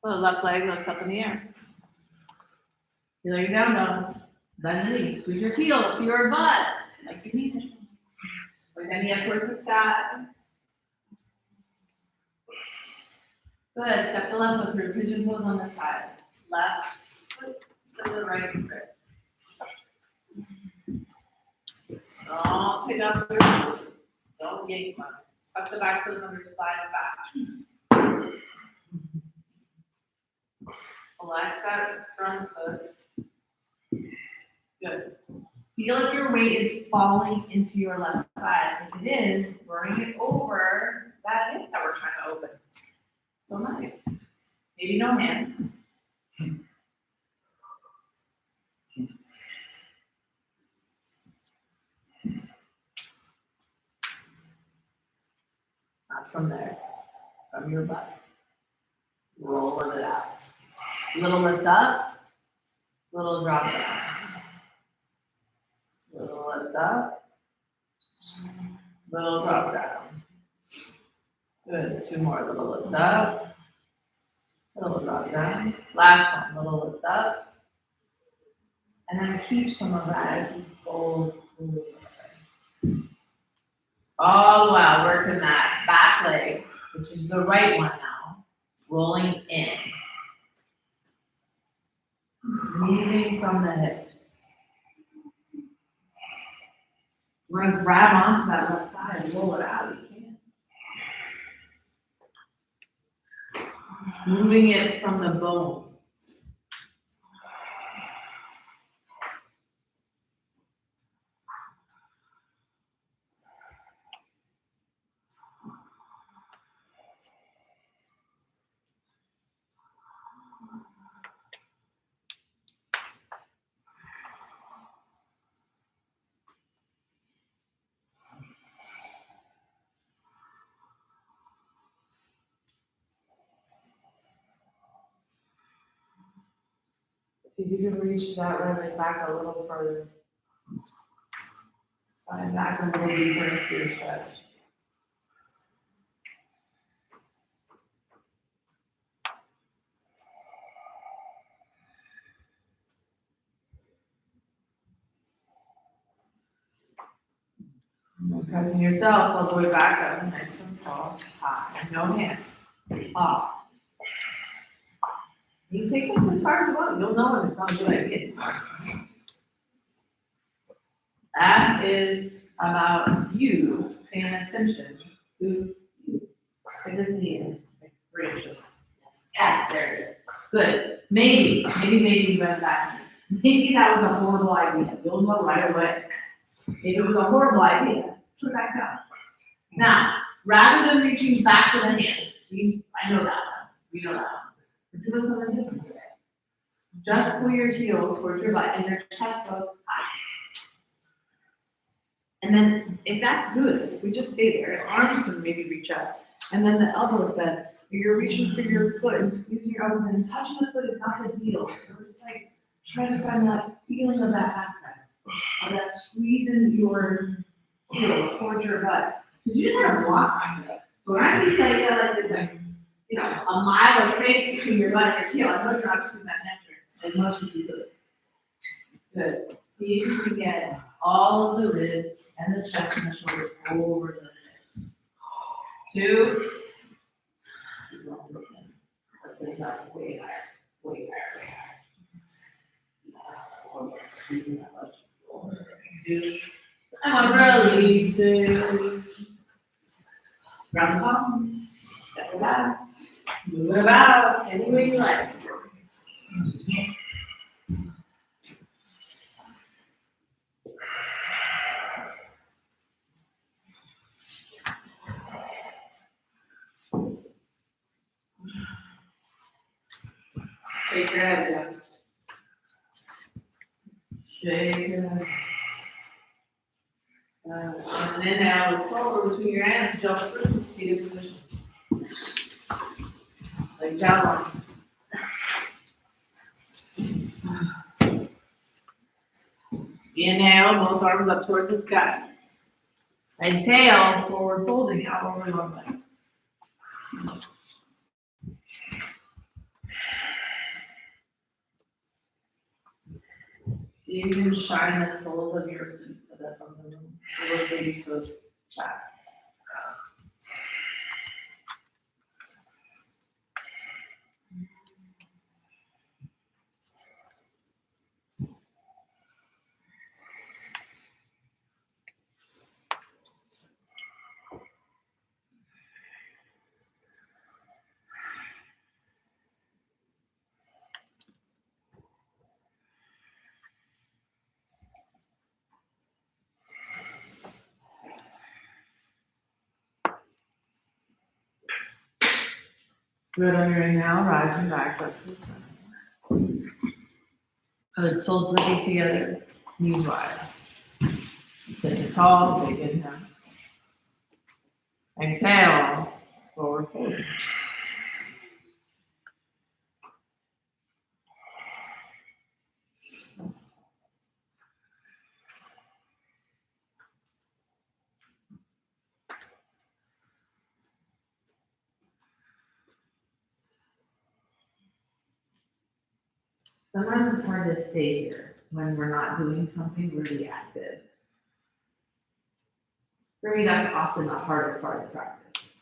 Well, left leg lifts up in the air. You lay down, dog. Bend the knee. Squeeze your heel to your butt, like you need it. Bring the knee up towards the sky. Good. Step the left foot through. Pigeon pose on this side. Left foot to the right grip. Don't pick up your foot. Don't yank one. Tuck the back foot under, slide it back. Relax that front foot. Good. Feel if your weight is falling into your left side. If it is, bring it over that hip that we're trying to open. So nice. Maybe no hands. Not from there. From your butt. Rolling it out. Little lift up. Little drop down. Little lift up. Little drop down. Good. 2 more. Little lift up. Little drop down. Last one. Little lift up. And then keep some of that as you fold over. All the while working that back leg, which is the right one now, rolling in. Moving from the hips. We're going to grab onto that left thigh and roll it out. You can. Moving it from the bone. See if you can reach that right leg back a little further. Slide back a little deeper into your stretch. And pressing yourself all the way back up, nice and tall, high, no hands, off. You can take this as far as you want, you'll know when it's not a good idea. That is about you paying attention to you. Take this knee in, like 3 inches. Yes, yeah, there it is. Good. Maybe you bend back. Maybe that was a horrible idea. You'll know right away. If it was a horrible idea, put it back down. Now, rather than reaching back to the hand, I know that one. We know that one. We're doing something different today. Just pull your heel towards your butt and your chest goes high. And then, if that's good, we just stay there. Your arms can maybe reach up. And then the elbow is bent. You're reaching for your foot and squeezing your elbows in. Touching the foot is not the deal. We're just like trying to find that feeling of that back of that squeezing your heel towards your butt. Because you just have to block on it. So when I see that you got like this, like, you know, a mile of space between your butt and your heel, I know you're not squeezing that hamstring as much as you could. Good. See if you can get all of the ribs and the chest and the shoulders over those hips. 2. Keep going this in. Let's lift up way higher, way higher, way higher. Squeezing that much. 2. And release it. Grab the palms. Step it back. Move it about any way you like. Shake your head down. Shake your head. And then now look forward between your hands, jump through, seated position. Like that one. Inhale, both arms up towards the sky. Exhale, forward folding out over one leg. See if you can shine the soles of your feet so that from the little baby toes back. Good on your inhale, rising back up to the center. Good, soles lifting together, knees wide. Sit tall, big inhale. Exhale, forward fold. Sometimes it's hard to stay here when we're not doing something really active. For me, that's often the hardest part of practice.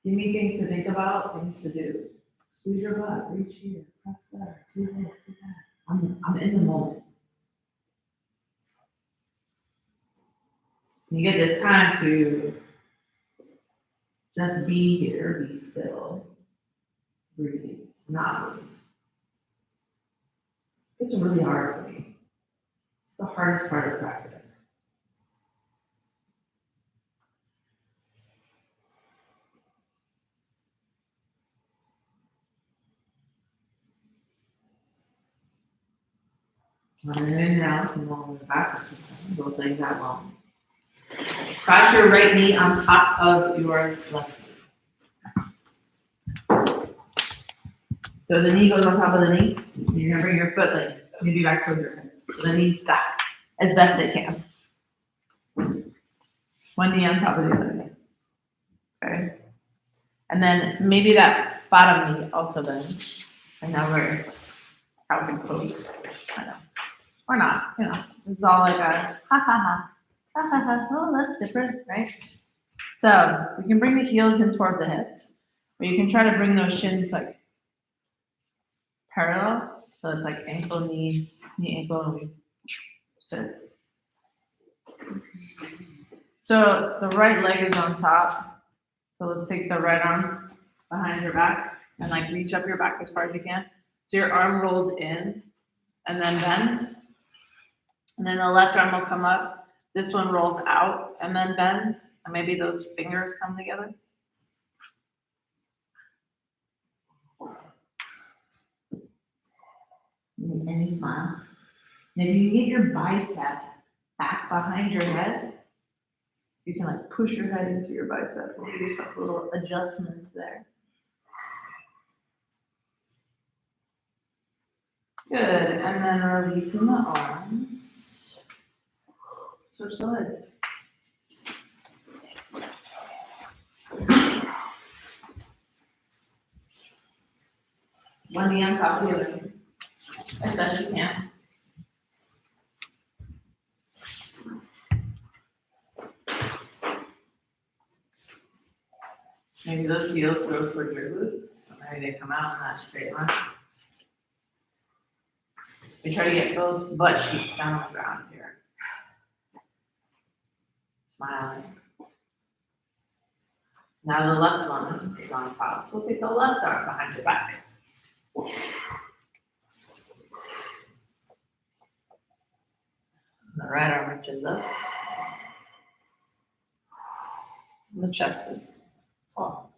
Give me things to think about, things to do. Squeeze your butt, reach here, press there, do this, do that. I'm in the moment. You get this time to just be here, be still, breathe, not move. It's really hard for me. It's the hardest part of practice. On an inhale, come all the way back, both legs out long. Cross your right knee on top of your left knee. So the knee goes on top of the knee. You're gonna bring your foot like maybe back towards your hip. So the knees stack as best they can. One knee on top of the other knee. Okay. And then maybe that bottom knee also bends. And now we're probably close. I know. Or not, you know. It's all like a ha ha ha. Ha ha ha. Oh, that's different, right? So we can bring the heels in towards the hips. Or you can try to bring those shins like parallel. So it's like ankle, knee, ankle, and we sit. So the right leg is on top. So let's take the right arm behind your back and like reach up your back as far as you can. So your arm rolls in and then bends. And then the left arm will come up. This one rolls out and then bends. And maybe those fingers come together. And you smile. And if you get your bicep back behind your head, you can like push your head into your bicep and give yourself a little adjustment there. Good, and then releasing the arms. Switch the legs. One knee on top of the other knee, as best you can. Maybe those heels go towards your glutes, so maybe they come out in that straight line. We try to get both butt cheeks down on the ground here. Smiling. Now the left one is on top, so take the left arm behind your back. The right arm reaches up. The chest is tall.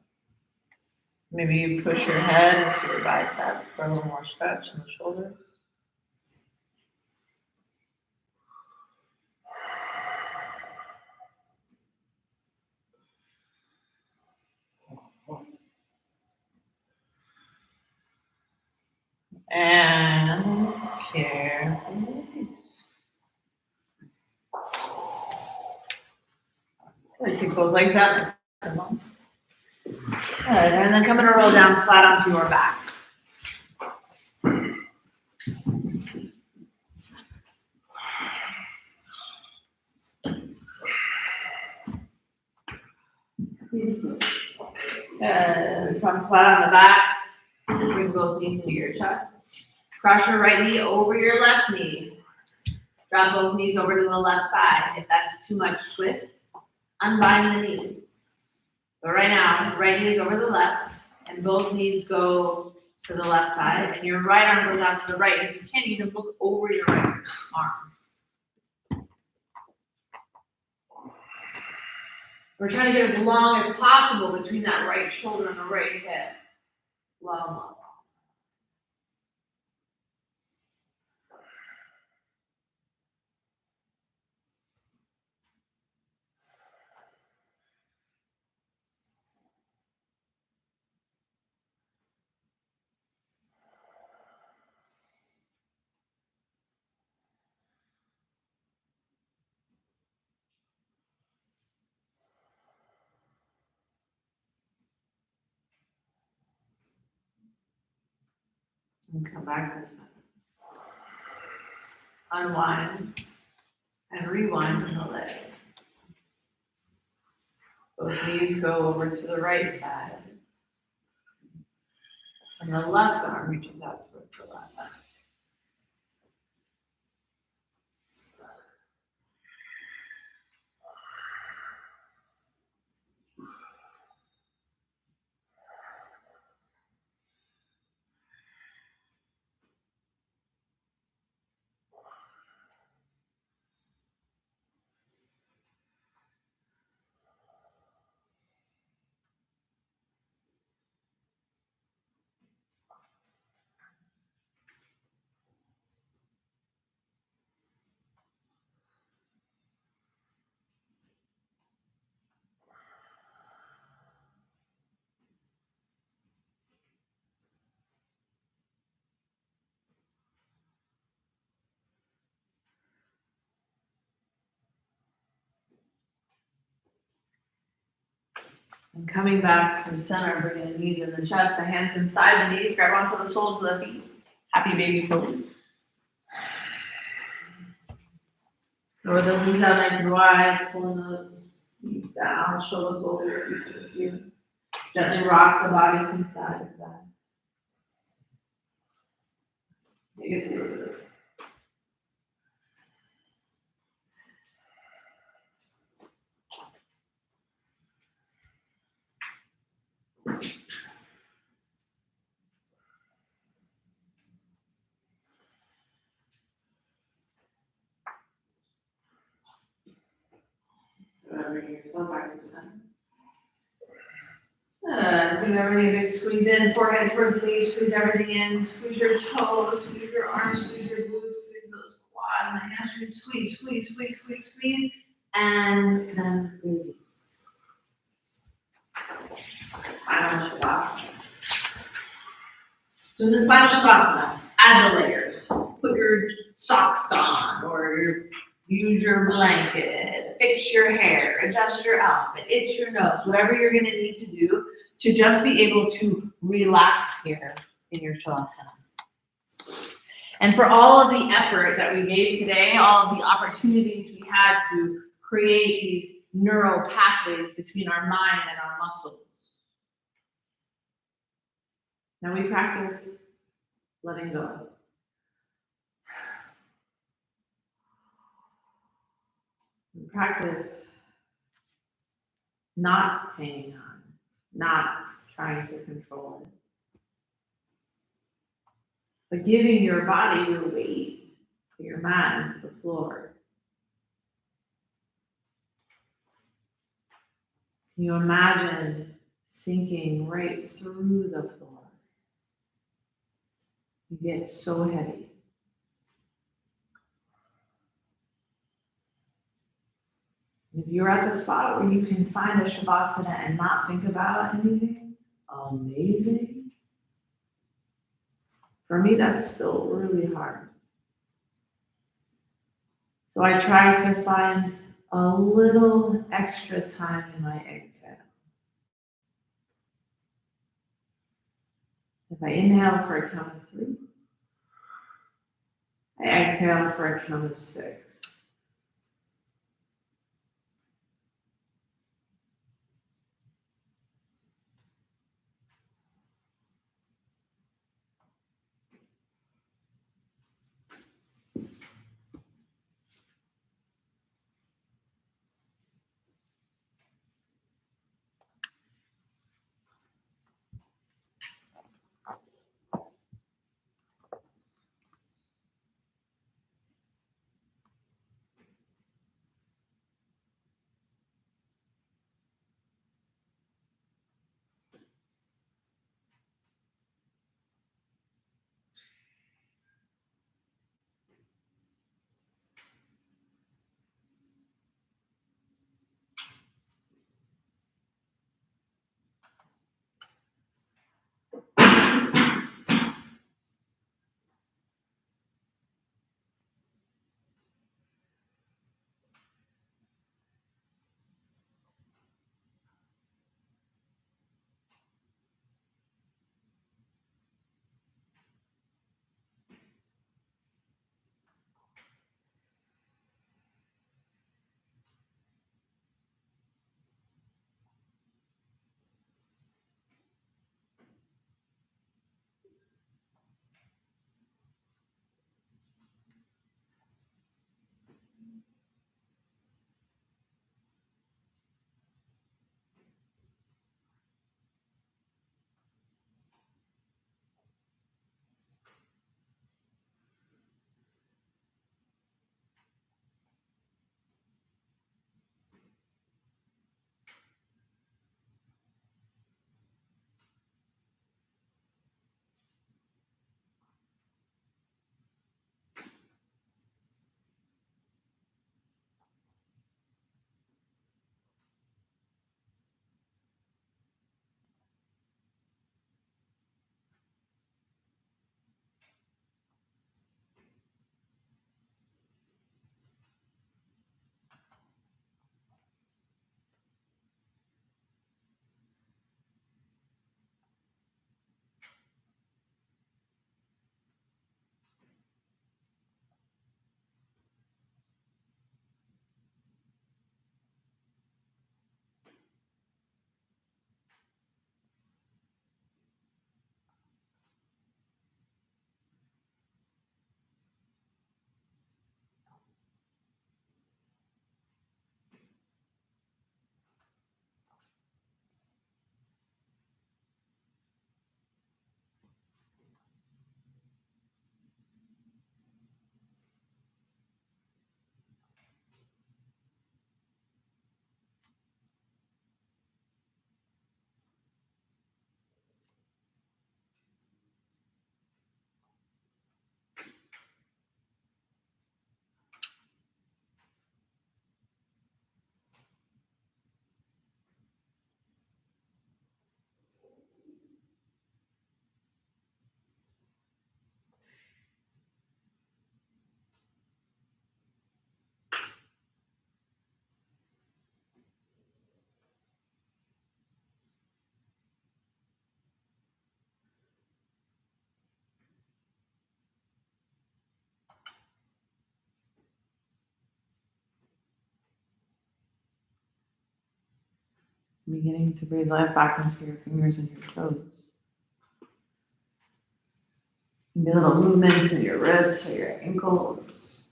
Maybe you push your head into your bicep for a little more stretch in the shoulders. And carefully. Good, kick both legs out. Good, and then come and roll down flat onto your back. Good, come flat on the back. Bring both knees into your chest. Cross your right knee over your left knee. Drop both knees over to the left side. If that's too much twist, unbind the knee. But right now, right knee is over the left, and both knees go to the left side, and your right arm goes out to the right. If you can, you can look over your right arm. We're trying to get as long as possible between that right shoulder and the right hip. Long. And come back to center. Unwind and rewind in the leg. Both knees go over to the right side. And the left arm reaches out towards the left side. And coming back to center, bringing the knees in the chest, the hands inside the knees, grab onto the soles of the feet. Happy baby pose. Lower those knees out nice and wide, pulling those feet down, shoulders over your feet to the ceiling. Gently rock the body from side to side. Take it through. Bring yourself back to center. Give everything a big squeeze in, forehead towards the knees, squeeze everything in, squeeze your toes, squeeze your arms, squeeze your glutes, squeeze those quads, and the hamstrings, squeeze, and then release. Final Shavasana. So in the Final Shavasana, add the layers. Put your socks on, or use your blanket, fix your hair, adjust your outfit, itch your nose, whatever you're gonna need to do to just be able to relax here in your Shavasana. And for all of the effort that we gave today, all of the opportunities we had to create these neural pathways between our mind and our muscles. Now we practice letting go. We practice not hanging on, not trying to control it, but giving your body your weight, your mind to the floor. Can you imagine sinking right through the floor? You get so heavy. If you're at the spot where you can find a Shavasana and not think about anything, amazing. For me, that's still really hard. So I try to find a little extra time in my exhale. If I inhale for a count of 3, I exhale for a count of 6. Beginning to breathe life back into your fingers and your toes. Maybe little movements in your wrists or your ankles.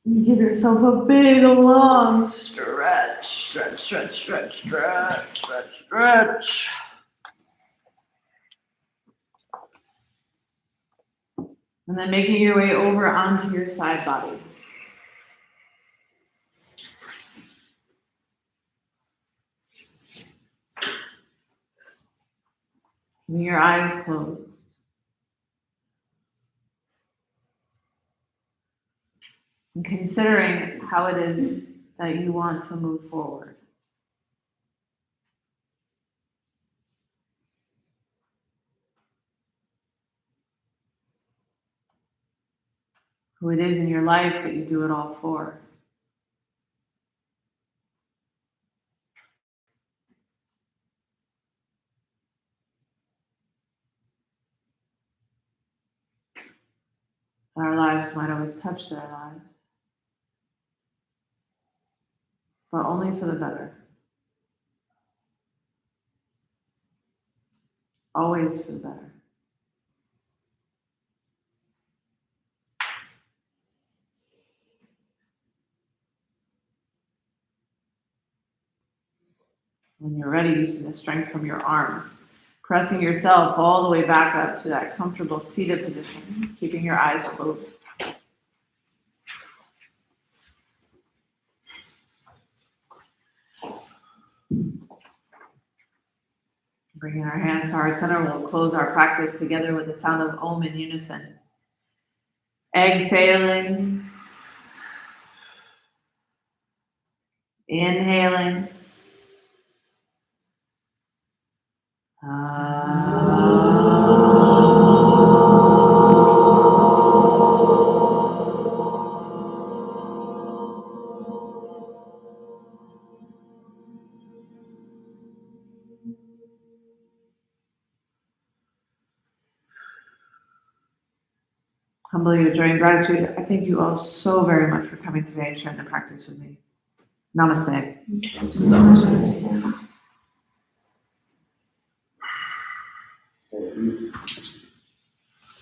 You give yourself a big, long stretch, stretch, stretch, stretch, stretch, stretch, stretch. And then making your way over onto your side body. Keeping your eyes closed. And considering how it is that you want to move forward. Who it is in your life that you do it all for. Our lives might always touch their lives, but only for the better. Always for the better. When you're ready, using the strength from your arms, pressing yourself all the way back up to that comfortable seated position, keeping your eyes closed. Bringing our hands to heart center, we'll close our practice together with the sound of Om in unison. Exhaling. Inhaling. Humbly enjoying gratitude. I thank you all so very much for coming today and sharing the practice with me. Namaste.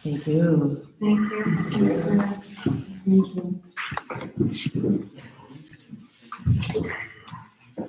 Thank you. Thank you. Thank you.